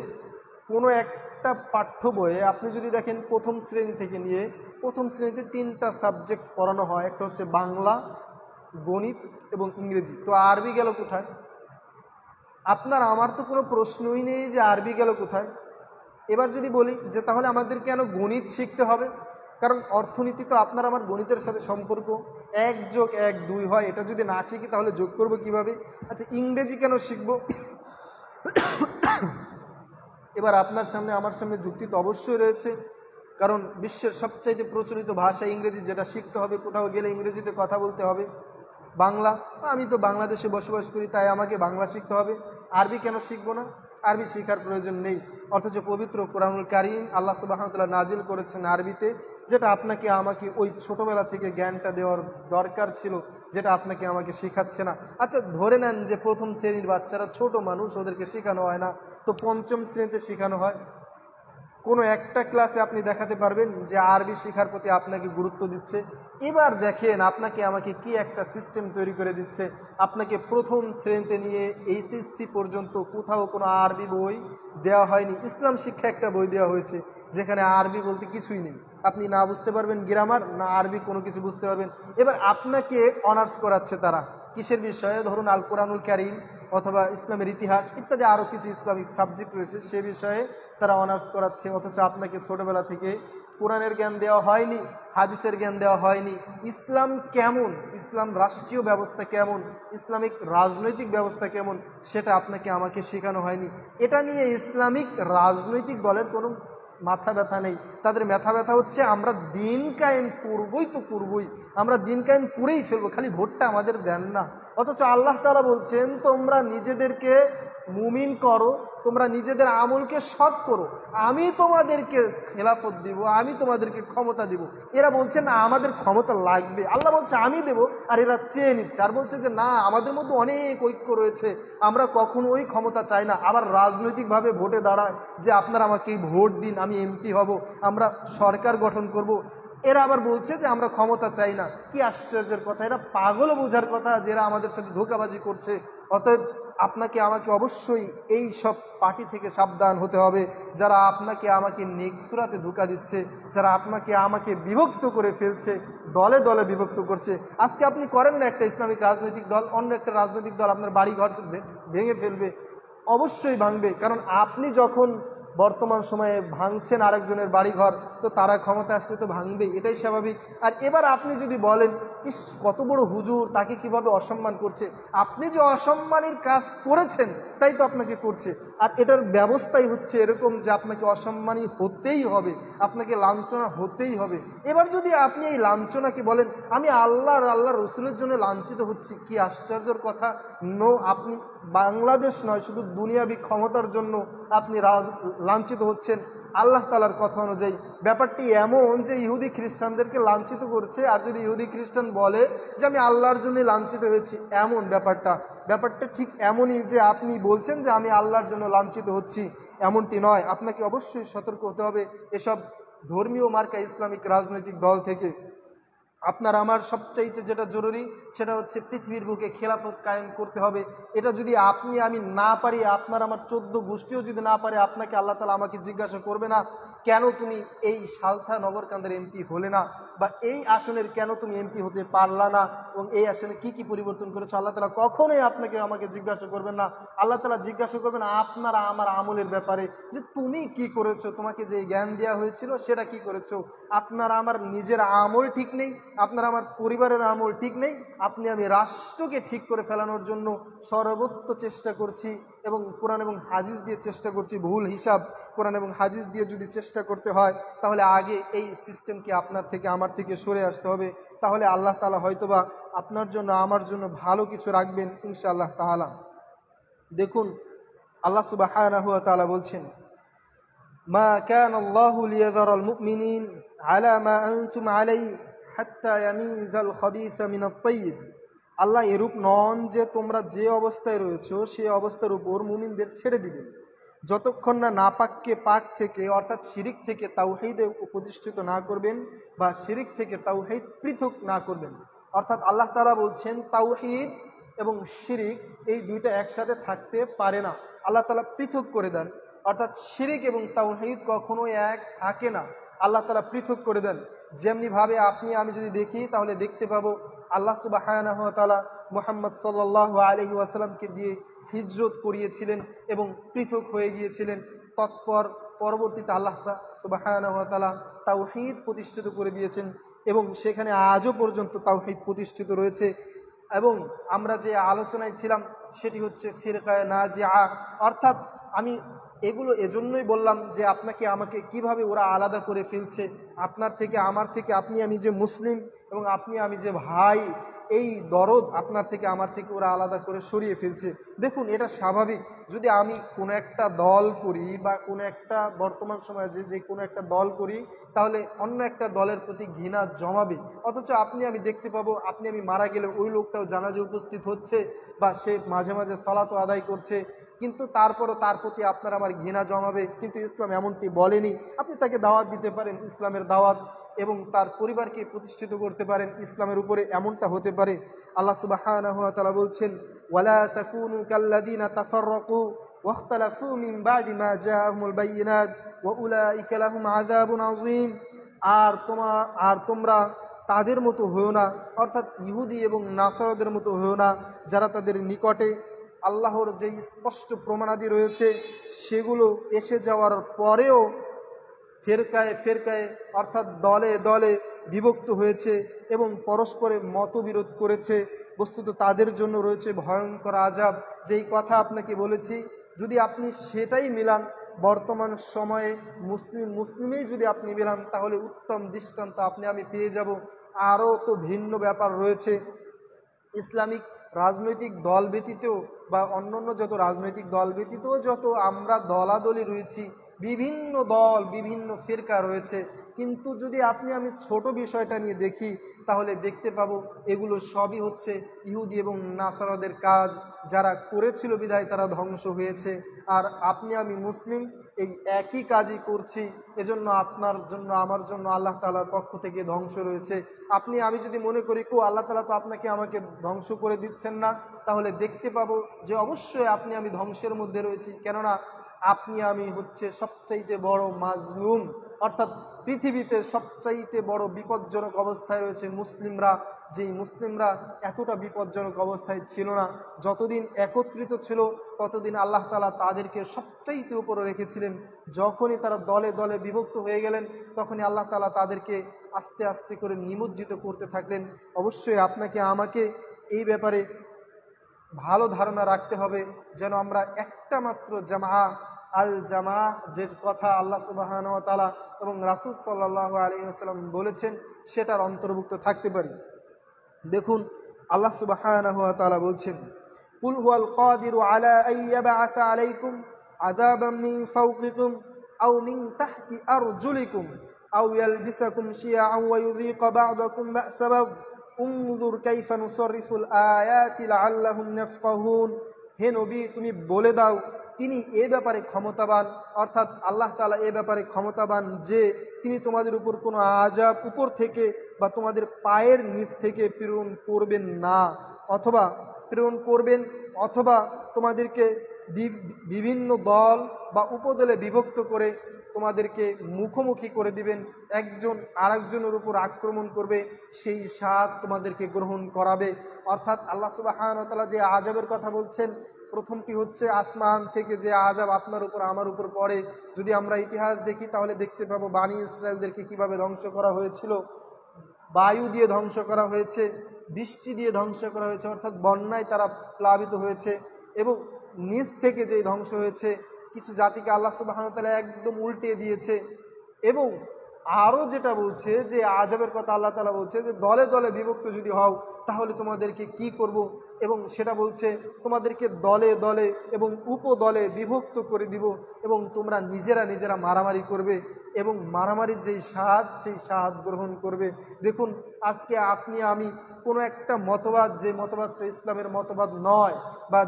S1: কোনো একটা পাঠ্য বইয়ে আপনি যদি দেখেন প্রথম শ্রেণী থেকে নিয়ে, প্রথম শ্রেণীতে 3টা সাবজেক্ট পড়ানো হয়, একটা হচ্ছে বাংলা, গণিত এবং ইংরেজি। তো আরবি গেল কোথায়? আপনার আমার তো কোনো প্রশ্নই নেই যে আরবি গেল কোথায়। এবার যদি বলি যে তাহলে আমাদের কেন গণিত শিখতে হবে, কারণ অর্থনীতি তো আপনার আমার গণিতের সাথে সম্পর্ক, 1 + 1 2 হয়, এটা যদি না শিখি তাহলে যোগ করবো কিভাবে? আচ্ছা, ইংরেজি কেন শিখবো? এবার আপনার সামনে আমার সামনে যুক্তি তো অবশ্যই রয়েছে, কারণ বিশ্বের সবচাইতে প্রচলিত ভাষা ইংরেজি, যেটা শিখতে হবে, কোথাও গেলে ইংরেজিতে কথা বলতে হবে। বাংলা, আমি তো বাংলাদেশে বসবাস করি, তাই আমাকে বাংলা শিখতে হবে। আরবি কেন শিখবো না? আরবি শেখার প্রয়োজন নেই। অথচ পবিত্র কোরআনুল কারীম আল্লাহ সুবহানাহু ওয়া তাআলা নাজিল করেছেন আরবিতে, যেটা আপনাকে আমাকে ওই ছোটবেলা থেকে জ্ঞানটা দেওয়ার দরকার ছিল যেটা আপনাকে আমাকে শেখাচ্ছে না। আচ্ছা ধরে নেন যে প্রথম শ্রেণীর বাচ্চারা ছোট মানুষ, ওদেরকে শেখানো হয় না, তো পঞ্চম শ্রেণীতে শেখানো হয়। কোনো একটা ক্লাসে আপনি দেখাতে পারবেন যে আরবি শেখার প্রতি আপনাকে গুরুত্ব দিচ্ছে? এবার দেখেন আপনাকে আমাকে কি একটা সিস্টেম তৈরি করে দিচ্ছে। আপনাকে প্রথম শ্রেণীতে নিয়ে এইচএসসি পর্যন্ত কোথাও কোনো আরবি বই দেওয়া হয়নি। ইসলাম শিক্ষা একটা বই দেওয়া হয়েছে যেখানে আরবি বলতে কিছুই নেই। আপনি না বুঝতে পারবেন গ্রামার, না আরবি কোনো কিছু বুঝতে পারবেন। এবার আপনাকে অনার্স করাচ্ছে তারা কিসের বিষয়ে? ধরুন আল কোরআনুল কারীম অথবা ইসলামের ইতিহাস ইত্যাদি আরও কিছু ইসলামিক সাবজেক্ট রয়েছে, সে বিষয়ে তারা অনার্স করাচ্ছে। অথচ আপনাকে ছোটবেলা থেকে কোরআনের জ্ঞান দেওয়া হয়নি, হাদিসের জ্ঞান দেওয়া হয়নি। ইসলাম কেমন, ইসলাম রাষ্ট্রীয় ব্যবস্থা কেমন, ইসলামিক রাজনৈতিক ব্যবস্থা কেমন, সেটা আপনাকে আমাকে শেখানো হয়নি। এটা নিয়ে ইসলামিক রাজনৈতিক দলের কোনো মাথা ব্যথা নেই। তাদের মাথা ব্যথা হচ্ছে আমরা দিন কায়েম করবই তো করবই, আমরা দিন কায়েম করেই ফেলবো, খালি ভোটটা আমাদের দেন না। অথচ আল্লাহ তাআলা বলছেন তোমরা নিজেদেরকে মুমিন করো, তোমরা নিজেদের আমলকে সৎ করো, আমি তোমাদেরকে খেলাফত দিব, আমি তোমাদেরকে ক্ষমতা দিব। এরা বলছে না আমাদের ক্ষমতা লাগবে, আল্লাহ বলছে আমি দেব, আর এরা চেয়ে নিচ্ছে আর বলছে যে না আমাদের মধ্যে অনেক ঐক্য রয়েছে, আমরা কখনোই ক্ষমতা চাই না। আবার রাজনৈতিকভাবে ভোটে দাঁড়ায় যে আপনারা আমাকে ভোট দিন, আমি এমপি হব, আমরা সরকার গঠন করব। এরা আবার বলছে যে আমরা ক্ষমতা চাই না। কি আশ্চর্যের কথা! এরা পাগল বোঝার কথা যে এরা আমাদের সাথে ধোঁকাবাজি করছে। অতএব আপনাকে আমাকে অবশ্যই এই সব পার্টি থেকে সাবধান হতে হবে, যারা আপনাকে আমাকে নেক্সুরাতে ধোঁকা দিচ্ছে, যারা আপনাকে আমাকে বিভক্ত করে ফেলছে, দলে দলে বিভক্ত করছে। আজকে আপনি করেন না একটা ইসলামিক রাজনৈতিক দল, অন্য একটা রাজনৈতিক দল আপনার বাড়ি ঘর ভেঙে ফেলবে, অবশ্যই ভাঙবে। কারণ আপনি যখন বর্তমান সময়ে ভাঙছেন আরেকজনের বাড়িঘর, তো তারা ক্ষমতা আসলে তো ভাঙবেই, এটাই স্বাভাবিক। আর এবার আপনি যদি বলেন ইস কত বড় হুজুর, তাকে কিভাবে অসম্মান করছে, আপনি যে অসম্মানের কাজ করেছেন তাই তো আপনাকে করছে। আর এটার ব্যবস্থাই হচ্ছে এরকম যে আপনাকে অসম্মানী হতেই হবে, আপনাকে লাঞ্ছনা হতেই হবে। এবার যদি আপনি এই লাঞ্ছনাকে বলেন আমি আল্লাহ রসুলের জন্য লাঞ্ছিত হচ্ছি, কি আশ্চর্যের কথা! নো, আপনি বাংলাদেশ নয় শুধু দুনিয়াবি ক্ষমতার জন্য আপনি লাঞ্ছিত হচ্ছেন। আল্লাহ তাআলার কথা অনুযায়ী ব্যাপারটি এমন যে ইহুদি খ্রিস্টানদেরকে লাঞ্ছিত করছে, আর যদি ইহুদি খ্রিস্টান বলে যে আমি আল্লাহর জন্য লাঞ্ছিত হয়েছি, এমন ব্যাপারটা ঠিক এমনই যে আপনি বলছেন যে আমি আল্লাহর জন্য লাঞ্ছিত হচ্ছি, এমনটি নয়। আপনাকে অবশ্যই সতর্ক হতে হবে এসব ধর্মীয় মার্কা ইসলামিক রাজনৈতিক দল থেকে। আপনার আমার সবচাইতে যেটা জরুরি সেটা হচ্ছে পৃথিবীর বুকে খেলাফত কায়েম করতে হবে। এটা যদি আপনি আমি না পারি, আপনার আমার 14 গোষ্ঠীও যদি না পারে, আপনাকে আল্লাহ তাআলা আমাকে জিজ্ঞাসা করবে না কেন তুমি এই সালথা নগরকান্দের এমপি হলে না, বা এই আসনের কেন তুমি এমপি হতে পারলা না, এবং এই আসনে কি কি পরিবর্তন করেছো। আল্লাহ তাআলা কখনোই আপনাকে আমাকে জিজ্ঞাসা করবেন না। আল্লাহ তাআলা জিজ্ঞাসা করবেন আপনারা আমার আমলের ব্যাপারে, যে তুমি কি করেছো, তোমাকে যে জ্ঞান দেওয়া হয়েছিল সেটা কি করেছো। আপনার আমার নিজের আমল ঠিক নেই, আপনার আমার পরিবারের আমল ঠিক নেই, আপনি আমি রাষ্ট্রকে ঠিক করে ফেলানোর জন্য সর্বোচ্চ চেষ্টা করছি, এবং কোরআন এবং হাদিস দিয়ে চেষ্টা করছি। ভুল হিসাব কোরআন এবং হাদিস দিয়ে যদি চেষ্টা করতে হয়, তাহলে আগে এই সিস্টেমকে আপনার থেকে আমার থেকে সরে আসতে হবে। তাহলে আল্লাহ তাআলা হয়তোবা আপনার জন্য আমার জন্য ভালো কিছু রাখবেন ইনশাআল্লাহ তাআলা। দেখুন আল্লাহ সুবহানাহু ওয়া তাআলা বলছেন মা কানা আল্লাহু লিয়াযারাল মুমিনিন আলা মা আনতুম আলাইহি হাত্তা ইয়ামিজাল খাবিসা মিনাত তাইয়্যিব। আল্লাহ এরূপ নন যে তোমরা যে অবস্থায় রয়েছো সেই অবস্থার উপর মুমিনদের ছেড়ে দিবেন যতক্ষণ না নাপাককে পাক থেকে অর্থাৎ শিরিক থেকে তাওহীদে প্রতিষ্ঠিত না করবেন, বা শিরিক থেকে তাওহীদ পৃথক না করবেন। অর্থাৎ আল্লাহ তাআলা বলছেন তাওহীদ এবং শিরিক এই দুইটা একসাথে থাকতে পারে না, আল্লাহ তাআলা পৃথক করে দেন। অর্থাৎ শিরিক এবং তাওহীদ কখনোই এক থাকে না, আল্লাহ তাআলা পৃথক করে দেন। যেমনিভাবে আপনি আমি যদি দেখি তাহলে দেখতে পাবো আল্লাহ সুবহানাহু ওয়া তাআলা মুহাম্মদ সাল্লাল্লাহু আলাইহি ওয়াসাল্লামকে দিয়ে হিজরত করিয়েছিলেন এবং পৃথক হয়ে গিয়েছিলেন। পরবর্তীতে আল্লাহ সুবহানাহু ওয়া তাআলা তাওহীদ প্রতিষ্ঠিত করে দিয়েছেন, এবং সেখানে আজও পর্যন্ত তাওহীদ প্রতিষ্ঠিত রয়েছে। এবং আমরা যে আলোচনায় ছিলাম সেটি হচ্ছে ফিরকায়ে নাজিআ। অর্থাৎ আমি এগুলো এজন্যই বললাম যে আপনাকে আমাকে কিভাবে ওরা আলাদা করে ফেলছে, আপনার থেকে আমার থেকে, আপনি আমি যে মুসলিম এবং আপনি আমি যে ভাই, এই দরদ আপনার থেকে আমার থেকে ওরা আলাদা করে সরিয়ে ফেলছে। দেখুন, এটা স্বাভাবিক। যদি আমি কোনো একটা দল করি বা কোনো একটা বর্তমান সময়ে যে কোনো একটা দল করি, তাহলে অন্য একটা দলের প্রতি ঘৃণা জমাবে। অথচ আমি দেখতে পাবো, আমি মারা গেলে ওই লোকটাও জানাজে উপস্থিত হচ্ছে বা সে মাঝে মাঝে সালাতও আদায় করছে, কিন্তু তারপরও তার প্রতি আপনার আমার ঘৃণা জমাবে। কিন্তু ইসলাম এমনটি বলেনি। আপনি তাকে দাওয়াত দিতে পারেন, ইসলামের দাওয়াত, এবং তার পরিবারকে প্রতিষ্ঠিত করতে পারেন ইসলামের উপরে, এমনটা হতে পারে। আল্লাহ সুবহানাহু ওয়া তাআলা বলছেন, ওয়ালা তাকুনু কাল্লাযীনা তাফাররাকু ওয়াখতালাফু মিন বা'দি মা জাআহুমুল বায়িনাত ওয়া উলাইকা লাহুম আযাবুন আযীম। আর তোমরা তাদের মতো হও না, অর্থাৎ ইহুদি এবং নাসারাদের মতো হও না, যারা তাদের নিকটে আল্লাহর যে স্পষ্ট প্রমাণাদি রয়েছে সেগুলো এসে যাওয়ার পরেও ফেরকায় ফেরকায় অর্থাৎ দলে দলে বিভক্ত হয়েছে এবং পরস্পরে মতবিরোধ করেছে। বস্তুত তাদের জন্য রয়েছে ভয়ঙ্কর আযাব। যেই কথা আপনাকে বলেছি, যদি আপনি সেটাই মিলান, বর্তমান সময়ে মুসলিমেই যদি আপনি মিলান, তাহলে উত্তম দৃষ্টান্ত আমি পেয়ে যাব। আরও তো ভিন্ন ব্যাপার রয়েছে। ইসলামিক রাজনৈতিক দল ব্যতীতও বা অন্যান্য যত রাজনৈতিক দল ব্যতীতও যত আমরা দলাদলি রয়েছি, বিভিন্ন দল বিভিন্ন ফিরকা রয়েছে, কিন্তু যদি আমি ছোট বিষয়টা নিয়ে দেখি, তাহলে দেখতে পাবো এগুলো সবই হচ্ছে ইহুদি এবং নাসারাদের কাজ, যারা করেছিল বিধায় তারা ধ্বংস হয়েছে। আর আমি মুসলিম, এই একই কাজই করছি, এজন্য আপনার জন্য আমার জন্য আল্লাহ তাআলার পক্ষ থেকে ধ্বংস রয়েছে। আমি যদি মনে করি আল্লাহ তাআলা তো আমাকে ধ্বংস করে দিচ্ছেন না, তাহলে দেখতে পাবো যে অবশ্যই আমি ধ্বংসের মধ্যে রয়েছি। কেননা আমি হচ্ছে সবচাইতে বড় মাজলুম, অর্থাৎ পৃথিবীতে সবচাইতে বড় বিপজ্জনক অবস্থায় রয়েছে মুসলিমরা। যেই মুসলিমরা এতটা বিপজ্জনক অবস্থায় ছিল না, যতদিন একত্রিত ছিল ততদিন আল্লাহ তাআলা তাদেরকে সবচাইতে উপরে রেখেছিলেন। যখনই তারা দলে দলে বিভক্ত হয়ে গেলেন, তখনই আল্লাহ তাআলা তাদেরকে আস্তে আস্তে করে নিমজ্জিত করতে থাকলেন। অবশ্যই আপনাকে আমাকে এই ব্যাপারে ভালো ধারণা রাখতে হবে, যেন আমরা একটা মাত্র জামা যে কথা আল্লাহ সুবহানাহু ওয়া তাআলা এবং রাসূল সাল্লাল্লাহু আলাইহি ওয়াসাল্লাম বলেছেন সেটার অন্তর্ভুক্ত থাকতে পারি। দেখুন, আল্লাহ সুবহানাহু ওয়া তাআলা বলছেন, কুল হুয়াল কাদিরু আলা আইয়াবআসা আলাইকুম আযাবাম মিন ফাওকিকুম আও মিন তাহতি আরজুলিকুম আও ইয়ালবিসাকুম শিয়াআন ওয়া ইউযীকা বা'দাকুম বা'সা বা'দ উনজুর কাইফা নুসাররিফুল আয়াতি লাআল্লাহুম ইয়াফকাহুন। হে নবী, তুমি বলে দাও, তিনি এ ব্যাপারে ক্ষমতাবান, অর্থাৎ আল্লাহ তাআলা এ ব্যাপারে ক্ষমতাবান যে তিনি তোমাদের উপর কোনো আযাব উপর থেকে বা তোমাদের পায়ের নিচ থেকে প্রেরণ করবেন না, অথবা প্রেরণ করবেন, অথবা তোমাদেরকে বিভিন্ন দল বা উপদলে বিভক্ত করে তোমাদেরকে মুখোমুখি করে দিবেন, একজন আরেকজনের উপর আক্রমণ করবে, সেই স্বাদ তোমাদেরকে গ্রহণ করাবে। অর্থাৎ আল্লাহ সুবহানাহু ওয়া তাআলা যে আযাবের কথা বলছেন, প্রথমটি হচ্ছে আসমান থেকে যে আযাব আপনার উপর আমার উপর পড়ে। যদি আমরা ইতিহাস দেখি, তাহলে দেখতে পাবো বানি ইসরায়েলদেরকে কিভাবে ধ্বংস করা হয়েছিল। বায়ু দিয়ে ধ্বংস করা হয়েছে, বৃষ্টি দিয়ে ধ্বংস করা হয়েছে, অর্থাৎ বন্যায় তারা প্লাবিত হয়েছে। এবং নিচ থেকে যেই ধ্বংস হয়েছে, কিছু জাতিকে আল্লাহ সুবহানাহু ওয়া তাআলা একদম উল্টে দিয়েছে। এবং আরও যেটা বলছে যে আযাবের কথা আল্লাহ তাআলা বলছে যে দলে দলে বিভক্ত যদি হও, তাহলে তোমাদেরকে কি করব, এবং সেটা বলছে তোমাদেরকে দলে দলে এবং উপদলে বিভক্ত করে দিব, এবং তোমরা নিজেরা মারামারি করবে এবং মারামারির যেই স্বাদ সেই স্বাদ গ্রহণ করবে। দেখুন, আজকে আমি কোনো একটা মতবাদ, যে মতবাদটা ইসলামের মতবাদ নয়, বা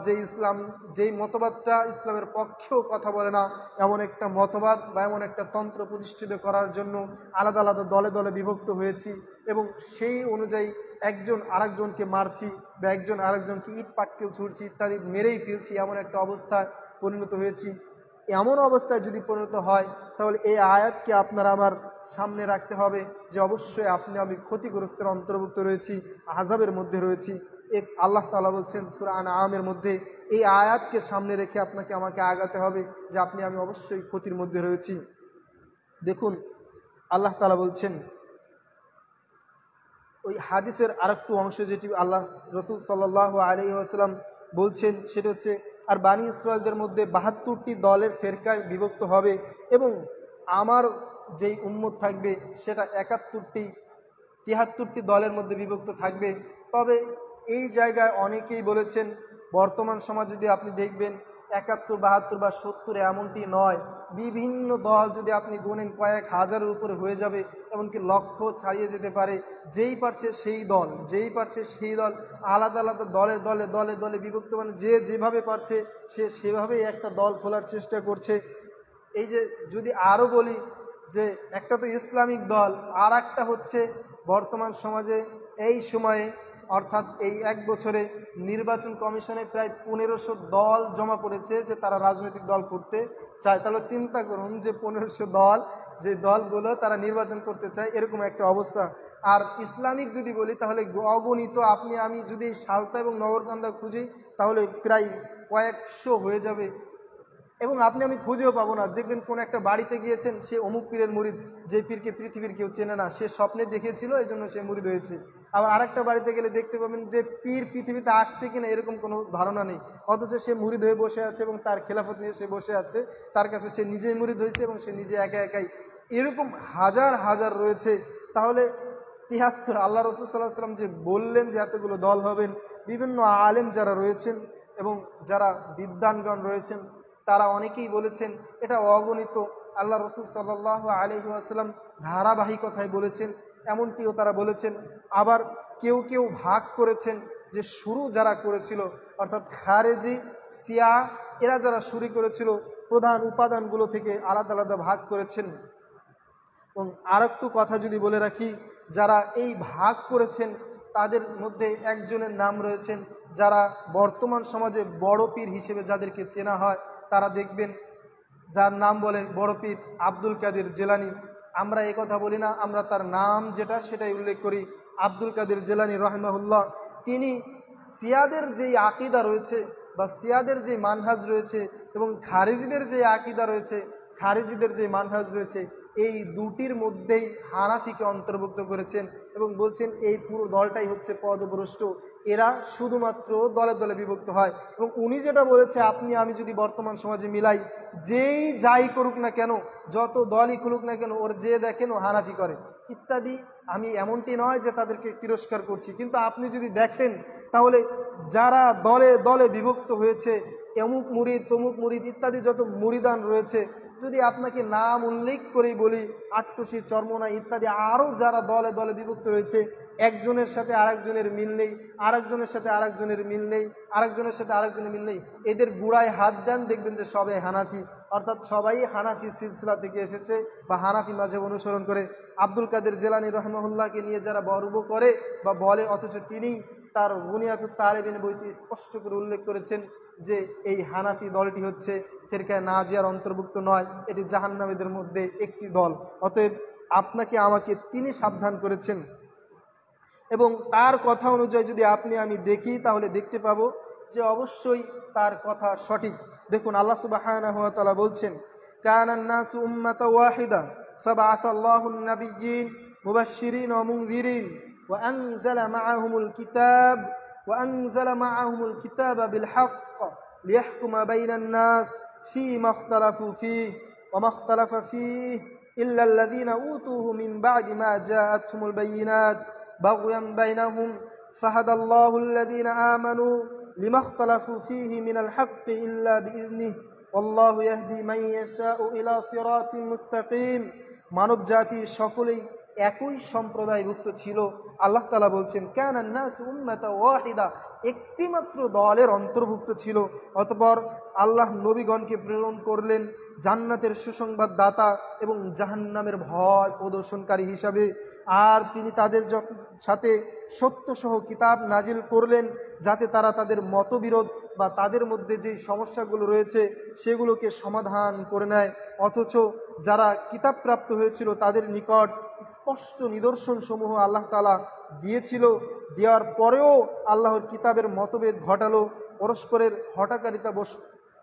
S1: যেই মতবাদটা ইসলামের পক্ষেও কথা বলে না, এমন একটা মতবাদ বা এমন একটা তন্ত্র প্রতিষ্ঠিত করার জন্য আলাদা আলাদা দলে দলে বিভক্ত হয়েছি, এবং সেই অনুযায়ী একজন আরেকজনকে মারছি বা একজন আরেকজনকে ইট পাটকেল ছুঁড়ছি ইত্যাদি মেরেই ফেলছি, এমন একটা অবস্থায় পরিণত হয়েছি। এমন অবস্থায় যদি পরিণত হয়, তাহলে এই আয়াতকে আপনারা আমার সামনে রাখতে হবে যে অবশ্যই আমি ক্ষতিগ্রস্তের অন্তর্ভুক্ত রয়েছি, আযাবের মধ্যে রয়েছি। আল্লাহ তাআলা বলছেন সূরা আনআমের মধ্যে, এই আয়াতকে সামনে রেখে আমাকে আগাতে হবে যে আমি অবশ্যই ক্ষতির মধ্যে রয়েছি। দেখুন, আল্লাহ তাআলা বলছেন ওই হাদিসের আরেকটু অংশ, যেটি আল্লাহ রাসূল সাল্লাল্লাহু আলাইহি ওয়াসাল্লাম বলছেন, সেটা হচ্ছে, আর বানি ইসরায়েলদের মধ্যে ৭২টি দলের ফেরকায় বিভক্ত হবে, এবং আমার যেই উম্মত থাকবে সেটা ৭১টি ৭৩টি দলের মধ্যে বিভক্ত থাকবে। তবে এই জায়গায় অনেকেই বলেছেন বর্তমান সমাজ যদি আপনি দেখবেন 71, 72 বা 70 এমনটি নয়, বিভিন্ন দল যদি আপনি গুনেন কয়েক হাজারের উপরে হয়ে যাবে, এমনকি লক্ষ ছাড়িয়ে যেতে পারে। যেই পারছে সেই দল আলাদা আলাদা দলে দলে দলে দলে বিভক্ত, মানে যে যেভাবে পারছে সে সেভাবেই একটা দল খোলার চেষ্টা করছে। এই যে যদি আরও বলি যে একটা তো ইসলামিক দল, আর একটা হচ্ছে বর্তমান সমাজে এই সময়ে অর্থাৎ এই 1 বছরে নির্বাচন কমিশনে প্রায় 1500 দল জমা পড়েছে যে তারা রাজনৈতিক দল করতে চায়। তাহলে চিন্তা করুন যে 1500 দল, যে দলগুলো তারা নির্বাচন করতে চায়, এরকম একটা অবস্থা। আর ইসলামিক যদি বলি তাহলে অগণিত, আপনি আমি যদি সালতা এবং নগরকান্দা খুঁজি তাহলে প্রায় কয়েকশো হয়ে যাবে, এবং আপনি আমি খুঁজেও পাবো না। দেখবেন কোন একটা বাড়িতে গিয়েছেন, সে অমুক পীরের মুরিদ, যে পীরকে পৃথিবীর কেউ চেনে না, সে স্বপ্নে দেখেছিল এই জন্য সে মুরিদ হয়েছে। আবার আরেকটা বাড়িতে গেলে দেখতে পাবেন যে পীর পৃথিবীতে আসছে কিনা এরকম কোনো ধারণা নেই, অথচ সে মুরিদ হয়ে বসে আছে এবং তার খেলাফত নিয়ে সে বসে আছে, তার কাছে সে নিজেই মুরিদ হয়েছে এবং সে নিজে একা একাই। এরকম হাজার হাজার রয়েছে। তাহলে 73 আল্লাহ রাসূল সাল্লাল্লাহু আলাইহি ওয়াসাল্লাম যে বললেন যে এতগুলো দল হবেন, বিভিন্ন আলেম যারা রয়েছেন এবং যারা বিদ্বানগণ রয়েছেন তারা অনেকেই বলেছেন এটা অগণিত। আল্লাহ রাসূল সাল্লাল্লাহু আলাইহি ওয়াসাল্লাম ধারাবাহিকতায় বলেছেন, এমনটিও তারা বলেছেন। আবার কেউ কেউ ভাগ করেছেন যে শুরু যারা করেছিল অর্থাৎ খারেজি, শিয়া, এরা যারা শুরু করেছিল প্রধান উপাদানগুলো থেকে আলাদা আলাদা ভাগ করেছেন। এবং আর একটু কথা যদি বলে রাখি, যারা এই ভাগ করেছেন তাদের মধ্যে একজনের নাম রয়েছেন যারা বর্তমান সমাজে বড় পীর হিসেবে যাদেরকে চেনা হয়, তারা দেখবেন যার নাম বলে বড় পীর আব্দুল কাদের জেলানি। আমরা এই কথা বলি না, আমরা তার নাম যেটা সেটাই উল্লেখ করি, আব্দুল কাদের জেলানি রাহিমাহুল্লাহ। তিনি শিয়াদের যেই আকীদা রয়েছে বা শিয়াদের যে মানহাজ রয়েছে এবং খারিজিদের যে আকীদা রয়েছে, খারিজিদের যে মানহাজ রয়েছে, এই দুটির মধ্যেই হানাফিকে অন্তর্ভুক্ত করেছেন এবং বলছেন এই পুরো দলটাই হচ্ছে পদভ্রষ্ট, এরা শুধুমাত্র দলে দলে বিভক্ত হয়। এবং উনি যেটা বলেছে আপনি আমি যদি বর্তমান সমাজে মিলাই, যেই যাই করুক না কেন, যত দলই খুলুক না কেন, ওর যে দেখেন ও হানাফি করে ইত্যাদি। আমি এমনটি নয় যে তাদেরকে তিরস্কার করছি, কিন্তু আপনি যদি দেখেন তাহলে যারা দলে দলে বিভক্ত হয়েছে, অমুক মুরিদ তমুক মুরিদ ইত্যাদি যত মুরিদান রয়েছে, যদি আপনাকে নাম উল্লেখ করেই বলি, আট্টুসি, চরমোনা ইত্যাদি আরও যারা দলে দলে বিভক্ত রয়েছে, একজনের সাথে আরেকজনের মিল নেই, আরেকজনের সাথে আরেকজনের মিল নেই, আরেকজনের সাথে আরেকজনের মিল নেই, এদের গুড়ায় হাত দেন দেখবেন যে সবাই হানাফি, অর্থাৎ সবাই হানাফি সিলসিলা থেকে এসেছে বা হানাফি মাযহাব অনুসরণ করে। আব্দুল কাদের জেলানী রাহিমাহুল্লাহকে নিয়ে যারা গর্ব করে বা বলে, অথচ তিনি তার বুনিয়াতুত তালিবিন বইটি স্পষ্ট করে উল্লেখ করেছেন যে এই হানাফি দলটি হচ্ছে ফিরকায়ে নাজিয়ার অন্তর্ভুক্ত নয়, এটি জাহান্নামীদের মধ্যে একটি দল। অতএব আপনাকে আমাকে তিনি সাবধান করেছেন এবং তার কথা অনুযায়ী যদি আপনি আমি দেখি তাহলে দেখতে পাবো যে অবশ্যই তার কথা সঠিক। দেখুন আল্লাহ সুবহানাহু ওয়া তাআলা বলছেন, কানান নাসু উম্মাতান ওয়াহিদা ফাবাআসাল্লাহুন নাবিয়্যিন মুবাশশিরিন ওয়া মুনযিরিন ওয়া আনজালা মাআহুমুল কিতাবা বিল হক লিয়াহকুমা বাইনান নাস ফীমা ইখতালাফু ফীহি ওয়া মা ইখতালাফা ফীহি ইল্লা আল্লাযীনা উতুহু মিন বা'দি মা জাআতহুমুল বায়িনাত বাগয়ান বাইনাহুম ফাহাদাল্লাহু আল্লাযীনা আমানু লিমা ইখতালাফু ফীহি মিনাল হাক্কি ইল্লা বিইযনিহি ওয়াল্লাহু ইয়াহদি মান ইয়াশাউ ইলা সিরাতিন মুস্তাকিম। মানব জাতি সকলেই একই সম্প্রদায়ভুক্ত ছিল। আল্লাহ তাআলা বলছেন, কানান নাসু উম্মাতান ওয়াহিদা, একটি মাত্র দলের অন্তর্ভুক্ত ছিল। অতঃপর আল্লাহ নবীগণকে প্রেরণ করলেন জান্নাতের সুসংবাদ দাতা এবং জাহান্নামের ভয় প্রদর্শনকারী হিসাবে। আর তিনি তাদের সাথে সত্যসহ কিতাব নাজিল করলেন যাতে তারা তাদের মতবিরোধ বা তাদের মধ্যে যে সমস্যাগুলো রয়েছে সেগুলোকে সমাধান করে নেয়। অথচ যারা কিতাব প্রাপ্ত হয়েছিল তাদের নিকট স্পষ্ট নিদর্শন সমূহ আল্লাহ তাআলা দিয়েছিল, দেওয়ার পরেও আল্লাহর কিতাবের মতভেদ ঘটালো, পরস্পরের হঠাকারিতা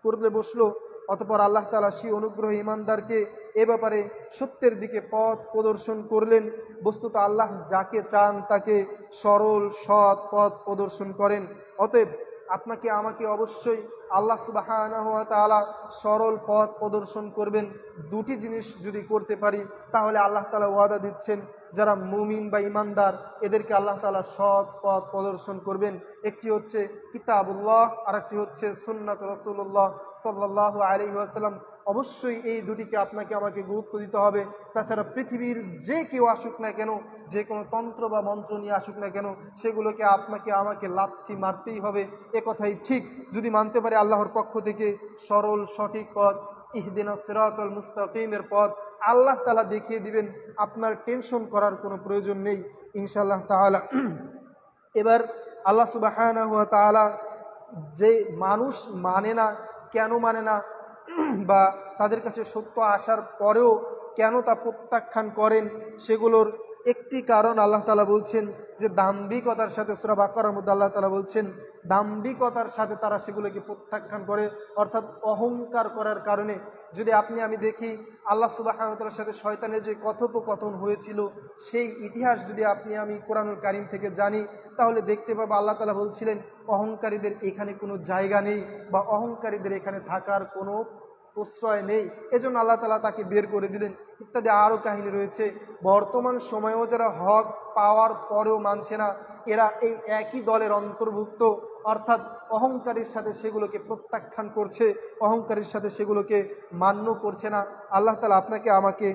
S1: করলে বসলো। অতঃপর আল্লাহ তাআলা সেই অনুগ্রহী ঈমানদারকে এ ব্যাপারে সত্যের দিকে পথ প্রদর্শন করলেন। বস্তুত আল্লাহ যাকে চান তাকে সরল সৎ পথ প্রদর্শন করেন। অতএব আপনাকে আমাকে অবশ্যই আল্লাহ সুবহানাহু ওয়া তাআলা সরল পথ প্রদর্শন করবেন। দুটি জিনিস যদি করতে পারি তাহলে আল্লাহ তাআলা ওয়াদা দিচ্ছেন যারা মুমিন বা ইমানদার এদেরকে আল্লাহ তাআলা সৎ পথ প্রদর্শন করবেন। একটি হচ্ছে কিতাবুল্লাহ, আর একটি হচ্ছে সুন্নাত রাসূলুল্লাহ সাল্লাল্লাহু আলাইহি ওয়াসাল্লাম। অবশ্যই এই দুটিকে আপনাকে আমাকে গুরুত্ব দিতে হবে। তাছাড়া পৃথিবীর যে কেউ আসুক না কেন, যে কোনো তন্ত্র বা মন্ত্র নিয়ে আসুক না কেন, সেগুলোকে আপনাকে আমাকে লাথি মারতেই হবে, এ কথাই ঠিক। যদি মানতে পারে আল্লাহর পক্ষ থেকে সরল সঠিক পথ, ইহদিনাস সিরাতাল মুস্তাকিমের পথ আল্লাহ তাআলা দেখিয়ে দিবেন, আপনার টেনশন করার কোনো প্রয়োজন নেই ইনশাআল্লাহ তাআলা। এবার আল্লাহ সুবহানাহু ওয়া তাআলা যে মানুষ মানে না, কেন মানে না, বা তাদের কাছে সত্য আসার পরেও কেন তা প্রত্যাখ্যান করেন, সেগুলোর একটি কারণ আল্লাহ তাআলা বলছেন যে দাম্ভিকতার সাথে। সূরা বাকারার মধ্যে আল্লাহ তাআলা বলছেন দাম্ভিকতার সাথে তারা সেগুলোকে প্রত্যাখ্যান করে, অর্থাৎ অহংকার করার কারণে। যদি আমি দেখি আল্লাহ সুবহানাহু ওয়া তাআলার সাথে শয়তানের যে কথোপকথন হয়েছিল, সেই ইতিহাস যদি আমি কোরআনুল কারীম থেকে জানি, তাহলে দেখতে পাবো আল্লাহ তাআলা বলছিলেন অহংকারীদের এখানে কোনো জায়গা নেই, বা অহংকারীদের এখানে থাকার কোনো প্রশ্রয় নেই, এজন্য আল্লাহ তাআলা তাকে বের করে দিলেন, ইত্যাদি আরও কাহিনী রয়েছে। বর্তমান সময়েও যারা হক পাওয়ার পরেও মানছে না, এরা এই একই দলের অন্তর্ভুক্ত, অর্থাৎ অহংকারীর সাথে সেগুলোকে প্রত্যাখ্যান করছে, অহংকারীর সাথে সেগুলোকে মান্য করছে না। আল্লাহ তাআলা আপনাকে আমাকে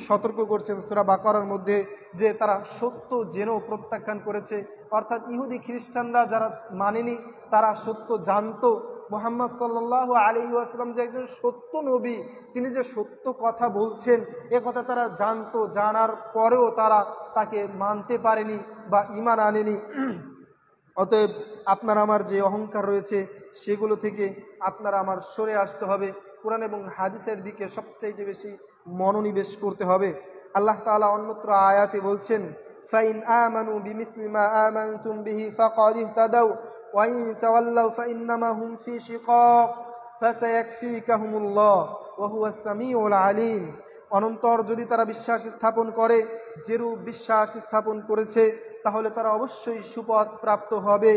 S1: সতর্ক করছেন সূরা বাকারার মধ্যে যে তারা সত্য জেনেও প্রত্যাখ্যান করেছে, অর্থাৎ ইহুদি খ্রিস্টানরা যারা মানেনি, তারা সত্য জানতো। মুহাম্মদ সাল্লাল্লাহু আলাইহি ওয়াসাল্লাম যে একজন সত্য নবী, তিনি যে সত্য কথা বলছেন, এ কথা তারা জানতো, জানার পরেও তারা তাকে মানতে পারেনি বা ঈমান আনেনি। অতএব আপনার আমার যে অহংকার রয়েছে, সেগুলো থেকে আপনারা আমার সরে আসতে হবে, কোরআন এবং হাদিসের দিকে সবচাইতে বেশি মনোনিবেশ করতে হবে। আল্লাহ তাআলা অন্যত্র আয়াতে বলছেন ফাইন আমানু বিমিসলি মা আমানতুম বিহি ফাকাদ ইহতাদাউ ওয়া ইন তাওয়াল্লাউ ফাইন্নামা হুম ফি শিকাক ফাসায়াকফিকাহুমুল্লাহ ওয়া হুয়াস সামিউল আলিম। অনন্তর যদি তারা বিশ্বাস স্থাপন করে, যেরূপ বিশ্বাস স্থাপন করেছে, তাহলে তারা অবশ্যই সুপথ প্রাপ্ত হবে।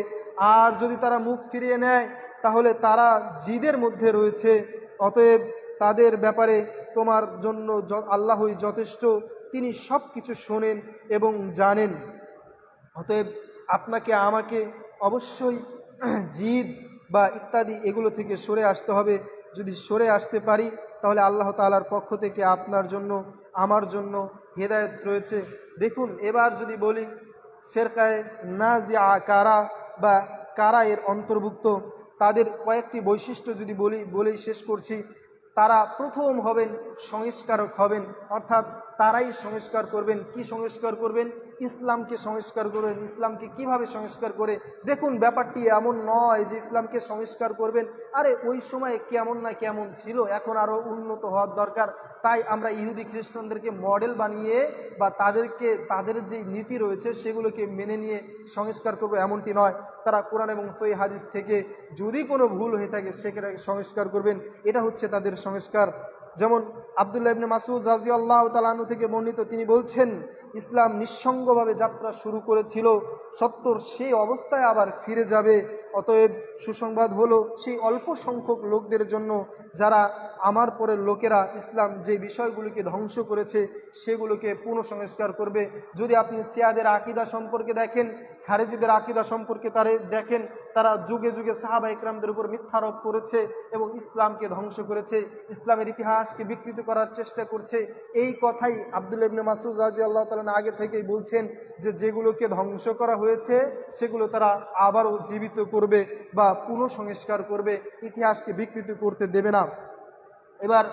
S1: আর যদি তারা মুখ ফিরিয়ে নেয়, তাহলে তারা জিদের মধ্যে রয়েছে। অতএব তাদের ব্যাপারে তোমার জন্য আল্লাহই যথেষ্ট, তিনি সব কিছু শোনেন এবং জানেন। অতএব আপনাকে আমাকে অবশ্যই জিদ বা ইত্যাদি এগুলো থেকে সরে আসতে হবে। যদি সরে আসতে পারি, তাহলে আল্লাহ তাআলার পক্ষ থেকে আপনার জন্য আমার জন্য হেদায়েত রয়েছে। দেখুন, এবার যদি বলি ফেরকায়ে নাজিআ কারা বা কারা এর অন্তর্ভুক্ত, তাদের কয়েকটি বৈশিষ্ট্য যদি বলেই শেষ করছি। তারা প্রথম হবেন সংস্কারক হবেন, অর্থাৎ তারাই সংস্কার করবেন। কি সংস্কার করবেন? ইসলামকে সংস্কার করবেন। ইসলামকে কিভাবে সংস্কার করে? দেখুন, ব্যাপারটি এমন নয় যে ইসলামকে সংস্কার করবেন, আরে ওই সময় কেমন না কেমন ছিল, এখন আরও উন্নত হওয়ার দরকার, তাই আমরা ইহুদি খ্রিস্টানদেরকে মডেল বানিয়ে বা তাদের যে নীতি রয়েছে সেগুলোকে মেনে নিয়ে সংস্কার করবো, এমনটি নয়। তারা কোরআন এবং সহিহ হাদিস থেকে যদি কোনো ভুল হয়ে থাকে সেখানে সংস্কার করবেন, এটা হচ্ছে তাদের সংস্কার। যেমন আব্দুল্লাহ ইবনে মাসউদ রাদিয়াল্লাহু তাআলা আনহু থেকে বর্ণিত, তিনি বলছেন ইসলাম নিঃসঙ্গভাবে যাত্রা শুরু করেছিল, সত্তর সেই অবস্থায় আবার ফিরে যাবে। অতএব সুসংবাদ হলো সেই অল্প সংখ্যক লোকদের জন্য যারা আমার পরের লোকেরা ইসলাম যে বিষয়গুলিকে ধ্বংস করেছে সেগুলোকে পুনঃসংস্কার করবে। যদি আপনি শিয়াদের আকীদা সম্পর্কে দেখেন, খারেজিদের আকীদা সম্পর্কে দেখেন, তারা যুগে যুগে সাহাবা ইকরামদের উপর মিথ্যারোপ করেছে এবং ইসলামকে ধ্বংস করেছে, ইসলামের ইতিহাসকে বিকৃত করার চেষ্টা করছে। এই কথাই আব্দুল্লাহ ইবনে মাসউদ রাদিয়াল্লাহু তাআলা আগে থেকেই বলছেন যে যেগুলোকে ধ্বংস করা হয়েছে সেগুলো তারা আবারও জীবিত করবে বা পুনঃসংস্কার করবে, ইতিহাসকে বিকৃত করতে দেবে না। এবার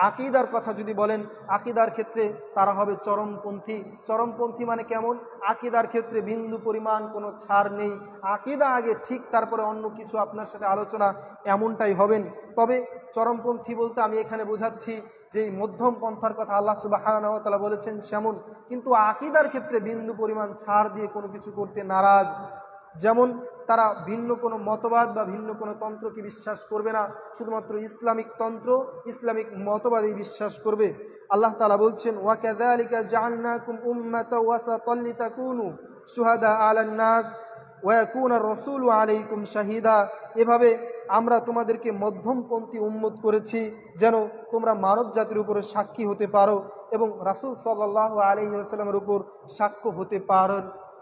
S1: আকীদার কথা যদি বলেন, আকীদার ক্ষেত্রে তারা হবে চরমপন্থী। চরমপন্থী মানে কেমন? আকীদার ক্ষেত্রে বিন্দু পরিমাণ কোনো ছাড় নেই, আকীদা আগে ঠিক, তারপরে অন্য কিছু আপনার সাথে আলোচনা, এমনটাই হবেন। তবে চরমপন্থী বলতে আমি এখানে বোঝাচ্ছি যে মধ্যম পন্থার কথা আল্লাহ সুবহানাহু ওয়া তাআলা বলেছেন সেমন, কিন্তু আকীদার ক্ষেত্রে বিন্দু পরিমাণ ছাড় দিয়ে কোনো কিছু করতে নারাজ। যেমন তারা ভিন্ন কোনো মতবাদ বা ভিন্ন কোনো তন্ত্রকে বিশ্বাস করবে না, শুধুমাত্র ইসলামিক তন্ত্র, ইসলামিক মতবাদেই বিশ্বাস করবে। আল্লাহ তাআলা বলছেন ওয়া কাযালিকা জাআলনাকুম উম্মাতাও ওয়াসাতাল লিতাকুনু শুহাদা আলান নাস ওয়া ইয়াকুনার রাসূলু আলাইকুম শাহিদা। এভাবে আমরা তোমাদেরকে মধ্যমপন্থী উম্মত করেছি, যেন তোমরা মানব জাতির উপরে সাক্ষী হতে পারো এবং রাসূল সাল্লাল্লাহু আলাইহি ওয়াসাল্লামের উপর সাক্ষ্য হতে পারো।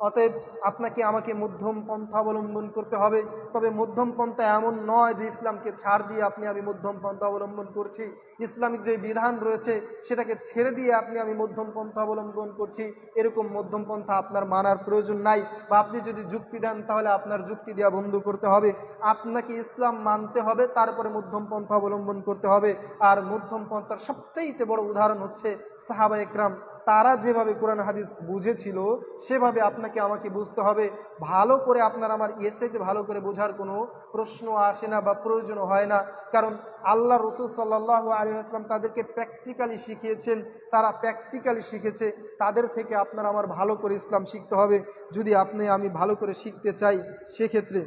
S1: অতএব আপনাকে আমাকে মধ্যম পন্থা অবলম্বন করতে হবে। তবে মধ্যম পন্থা এমন নয় যে ইসলামকে ছাড় দিয়ে আমি মধ্যম পন্থা অবলম্বন করছি, ইসলামিক যে বিধান রয়েছে সেটাকে ছেড়ে দিয়ে আমি মধ্যম পন্থা অবলম্বন করছি, এরকম মধ্যম পন্থা আপনার মানার প্রয়োজন নাই। বা আপনি যদি যুক্তি দেন তাহলে আপনার যুক্তি দেওয়া বন্ধ করতে হবে। আপনাকে ইসলাম মানতে হবে, তারপরে মধ্যম পন্থা অবলম্বন করতে হবে। আর মধ্যম পন্থার সবচাইতে বড় উদাহরণ হচ্ছে সাহাবা একরাম। তারা যেভাবে কোরআন হাদিস বুঝেছিল সেভাবে আপনাকে আমাকে বুঝতে হবে। ভালো করে আপনার আমার এর চাইতে ভালো করে বোঝার কোনো প্রশ্ন আসে না বা প্রয়োজনও হয় না, কারণ আল্লাহ রসুল সাল্লাল্লাহু আলাইহি ওয়াসাল্লাম তাদেরকে প্র্যাকটিক্যালি শিখিয়েছেন, তারা প্র্যাকটিক্যালি শিখেছে। তাদের থেকে আপনার আমার ভালো করে ইসলাম শিখতে হবে যদি আমি ভালো করে শিখতে চাই সেক্ষেত্রে।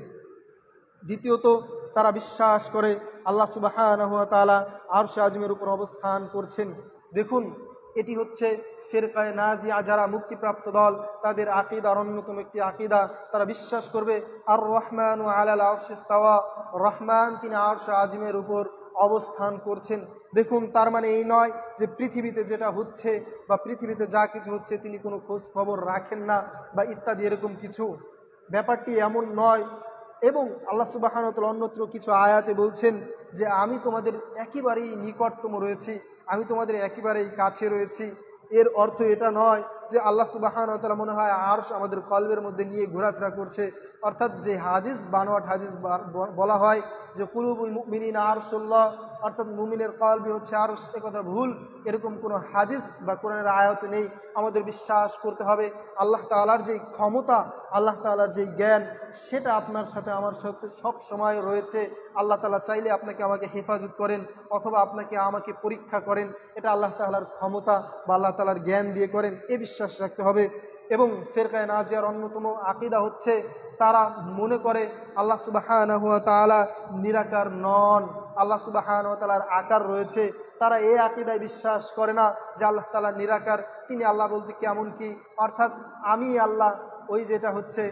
S1: দ্বিতীয়ত, তারা বিশ্বাস করে আল্লাহ সুবহানাহু ওয়া তাআলা আরশে আজিমের উপর অবস্থান করছেন। দেখুন, এটি হচ্ছে ফিরকায়ে নাজিয়া, যারা মুক্তিপ্রাপ্ত দল, তাদের আকীদার অন্যতম একটি আকীদা। তারা বিশ্বাস করবে আর রহমানু আলাল আরশি ইস্তাওয়া, রহমান তিনি আরশে আজিমের উপর অবস্থান করছেন। দেখুন, তার মানে এই নয় যে পৃথিবীতে যেটা হচ্ছে বা পৃথিবীতে যা কিছু হচ্ছে তিনি কোনো খোঁজ খবর রাখেন না বা ইত্যাদি এরকম কিছু, ব্যাপারটি এমন নয়। এবং আল্লাহ সুবহানাহু ওয়া তাআলা অন্যত্র কিছু আয়াতে বলছেন যে আমি তোমাদের একেবারেই নিকটতম রয়েছি, আমি তোমাদের একেবারেই কাছে রয়েছি। এর অর্থ এটা নয় যে আল্লাহ সুবহানাহু ওয়া তাআলা মনে হয় আরশ আমাদের কলবের মধ্যে নিয়ে ঘোরাফেরা করছে। অর্থাৎ যে হাদিস, বানোয়াট হাদিস বলা হয় যে কুলুবুল মুমিনিনা আরশুল্লাহ, অর্থাৎ মুমিনের কলবি হচ্ছে আরশ, একথা ভুল। এরকম কোনো হাদিস বা কোরআনের আয়াত নেই। আমাদের বিশ্বাস করতে হবে আল্লাহ তাআলার যেই ক্ষমতা, আল্লাহ তাআলার যেই জ্ঞান, সেটা আপনার সাথে আমার সাথে সব সময় রয়েছে। আল্লাহ তাআলা চাইলে আপনাকে আমাকে হেফাজত করেন অথবা আপনাকে আমাকে পরীক্ষা করেন, এটা আল্লাহ তাআলার ক্ষমতা বা আল্লাহ তাআলার জ্ঞান দিয়ে করেন, এ বিশ্বাস রাখতে হবে। এবং ফিরকায়ে নাজিয়ার অন্যতম আকীদা হচ্ছে তারা মনে করে আল্লাহ সুবহানাহু ওয়া তাআলা নিরাকার নন, আল্লাহ সুবহানাহু ওয়া তাআলার আকার রয়েছে। তারা এই আকীদায় বিশ্বাস করে না যে আল্লাহ তাআলা নিরাকার, তিনি আল্লাহ বলতে কেমন কি, অর্থাৎ আমি আল্লাহ, ওই যেটা হচ্ছে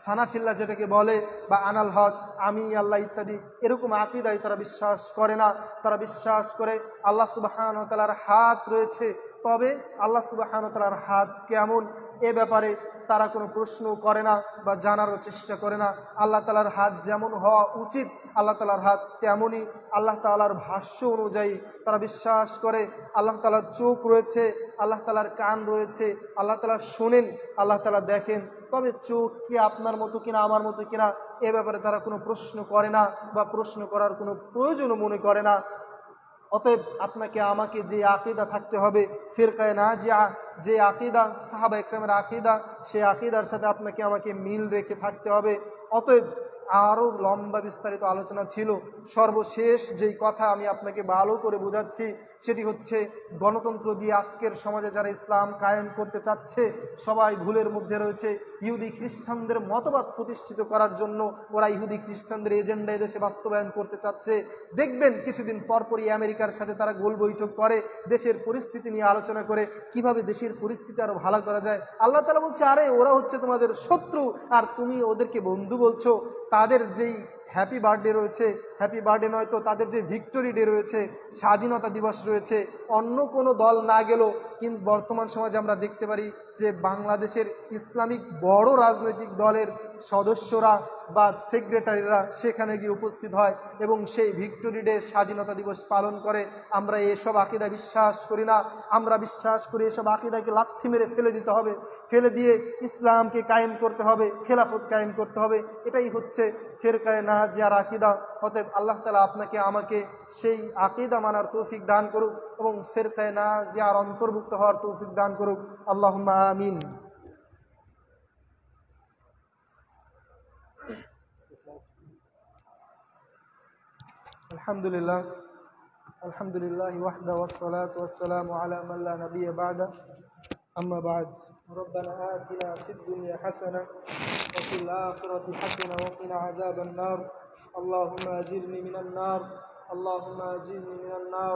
S1: ফানাফিল্লাহ যেটাকে বলে, বা আনাল হক, আমি আল্লাহ ইত্যাদি, এরকম আকীদায় তারা বিশ্বাস করে না। তারা বিশ্বাস করে আল্লাহ সুবহানাহু ওয়া তাআলার হাত রয়েছে, তবে আল্লাহ সুবহানাহু ওয়া তাআলার হাত কেমন এ ব্যাপারে তারা কোনো প্রশ্ন করে না বা জানারও চেষ্টা করে না। আল্লাহ তাআলার হাত যেমন হওয়া উচিত আল্লাহ তাআলার হাত তেমনই। আল্লাহ তাআলার ভাষ্য অনুযায়ী তারা বিশ্বাস করে আল্লাহ তাআলার চোখ রয়েছে, আল্লাহ তাআলার কান রয়েছে, আল্লাহ তাআলা শোনেন, আল্লাহ তাআলা দেখেন। তবে চোখ কি আপনার মতো কিনা আমার মতো কিনা এ ব্যাপারে তারা কোনো প্রশ্ন করে না বা প্রশ্ন করার কোনো প্রয়োজনও মনে করে না। অতএব আপনাকে আমাকে যে আকীদা থাকতে হবে ফিরকায়ে নাজিয়া, যে আকীদা সাহাবা একরামের আকীদা, সেই আকীদার সাথে আপনাকে আমাকে মিল রেখে থাকতে হবে। অতএব আরও লম্বা বিস্তারিত আলোচনা ছিল, সর্বশেষ যেই কথা আমি আপনাকে ভালো করে বোঝাচ্ছি সেটি হচ্ছে গণতন্ত্র দিয়ে আজকের সমাজে যারা ইসলাম কায়েম করতে চাচ্ছে সবাই ভুলের মধ্যে রয়েছে। ইহুদি খ্রিস্টানদের মতবাদ প্রতিষ্ঠিত করার জন্য ওরা ইহুদি খ্রিস্টানদের এজেন্ডা এদেশে বাস্তবায়ন করতে চাচ্ছে। দেখবেন কিছুদিন পরপরই আমেরিকার সাথে তারা গোল বৈঠক করে, দেশের পরিস্থিতি নিয়ে আলোচনা করে কিভাবে দেশের পরিস্থিতি আরো ভালো করা যায়। আল্লাহ তাআলা বলছে, আরে ওরা হচ্ছে তোমাদের শত্রু আর তুমি ওদেরকে বন্ধু বলছো। তাদের যেই হ্যাপি বার্থডে রয়েছে, হ্যাপি বার্থডে নয় তো তাদের যে ভিক্টোরি ডে রয়েছে, স্বাধীনতা দিবস রয়েছে, অন্য কোনো দল না গেলেও কিন্তু বর্তমান সমাজে আমরা দেখতে পারি যে বাংলাদেশের ইসলামিক বড় রাজনৈতিক দলের সদস্যরা বা সেক্রেটারিরা সেখানে গিয়ে উপস্থিত হয় এবং সেই ভিক্টোরি ডে, স্বাধীনতা দিবস পালন করে। আমরা এসব আকীদা বিশ্বাস করি না। আমরা বিশ্বাস করি এসব আকীদাকে লাথি মেরে ফেলে দিতে হবে, ফেলে দিয়ে ইসলামকে কায়েম করতে হবে, খেলাফত কায়েম করতে হবে। এটাই হচ্ছে ফিরকায়ে নাজিয়ার আকীদা। অতএব আল্লাহ তাআলা আপনাকে আমাকে সেই আকীদা মানার তৌফিক দান করুক এবং ফিরকায়ে নাজিয়ার অন্তর্ভুক্ত হওয়ার তৌফিক দান করুক। আল্লাহুম্মা আমিন। আলহামদুলিল্লাহ, আলহামদুলিল্লাহ ওয়াহদা ওয়াসসালাতু ওয়াসসালামু আলা মান লা নাবিয়্যা বা'দা, আম্মা বা'দ। রব্বানা আতিনা ফিদ দুনিয়া হাসানা ওয়া ফিল আখিরাতি হাসানা ওয়া কিনা আযাবান নার। আল্লাহুম্মা আজিরনি মিনান নার, আল্লাহুম্মা আজিরনি মিনান নার।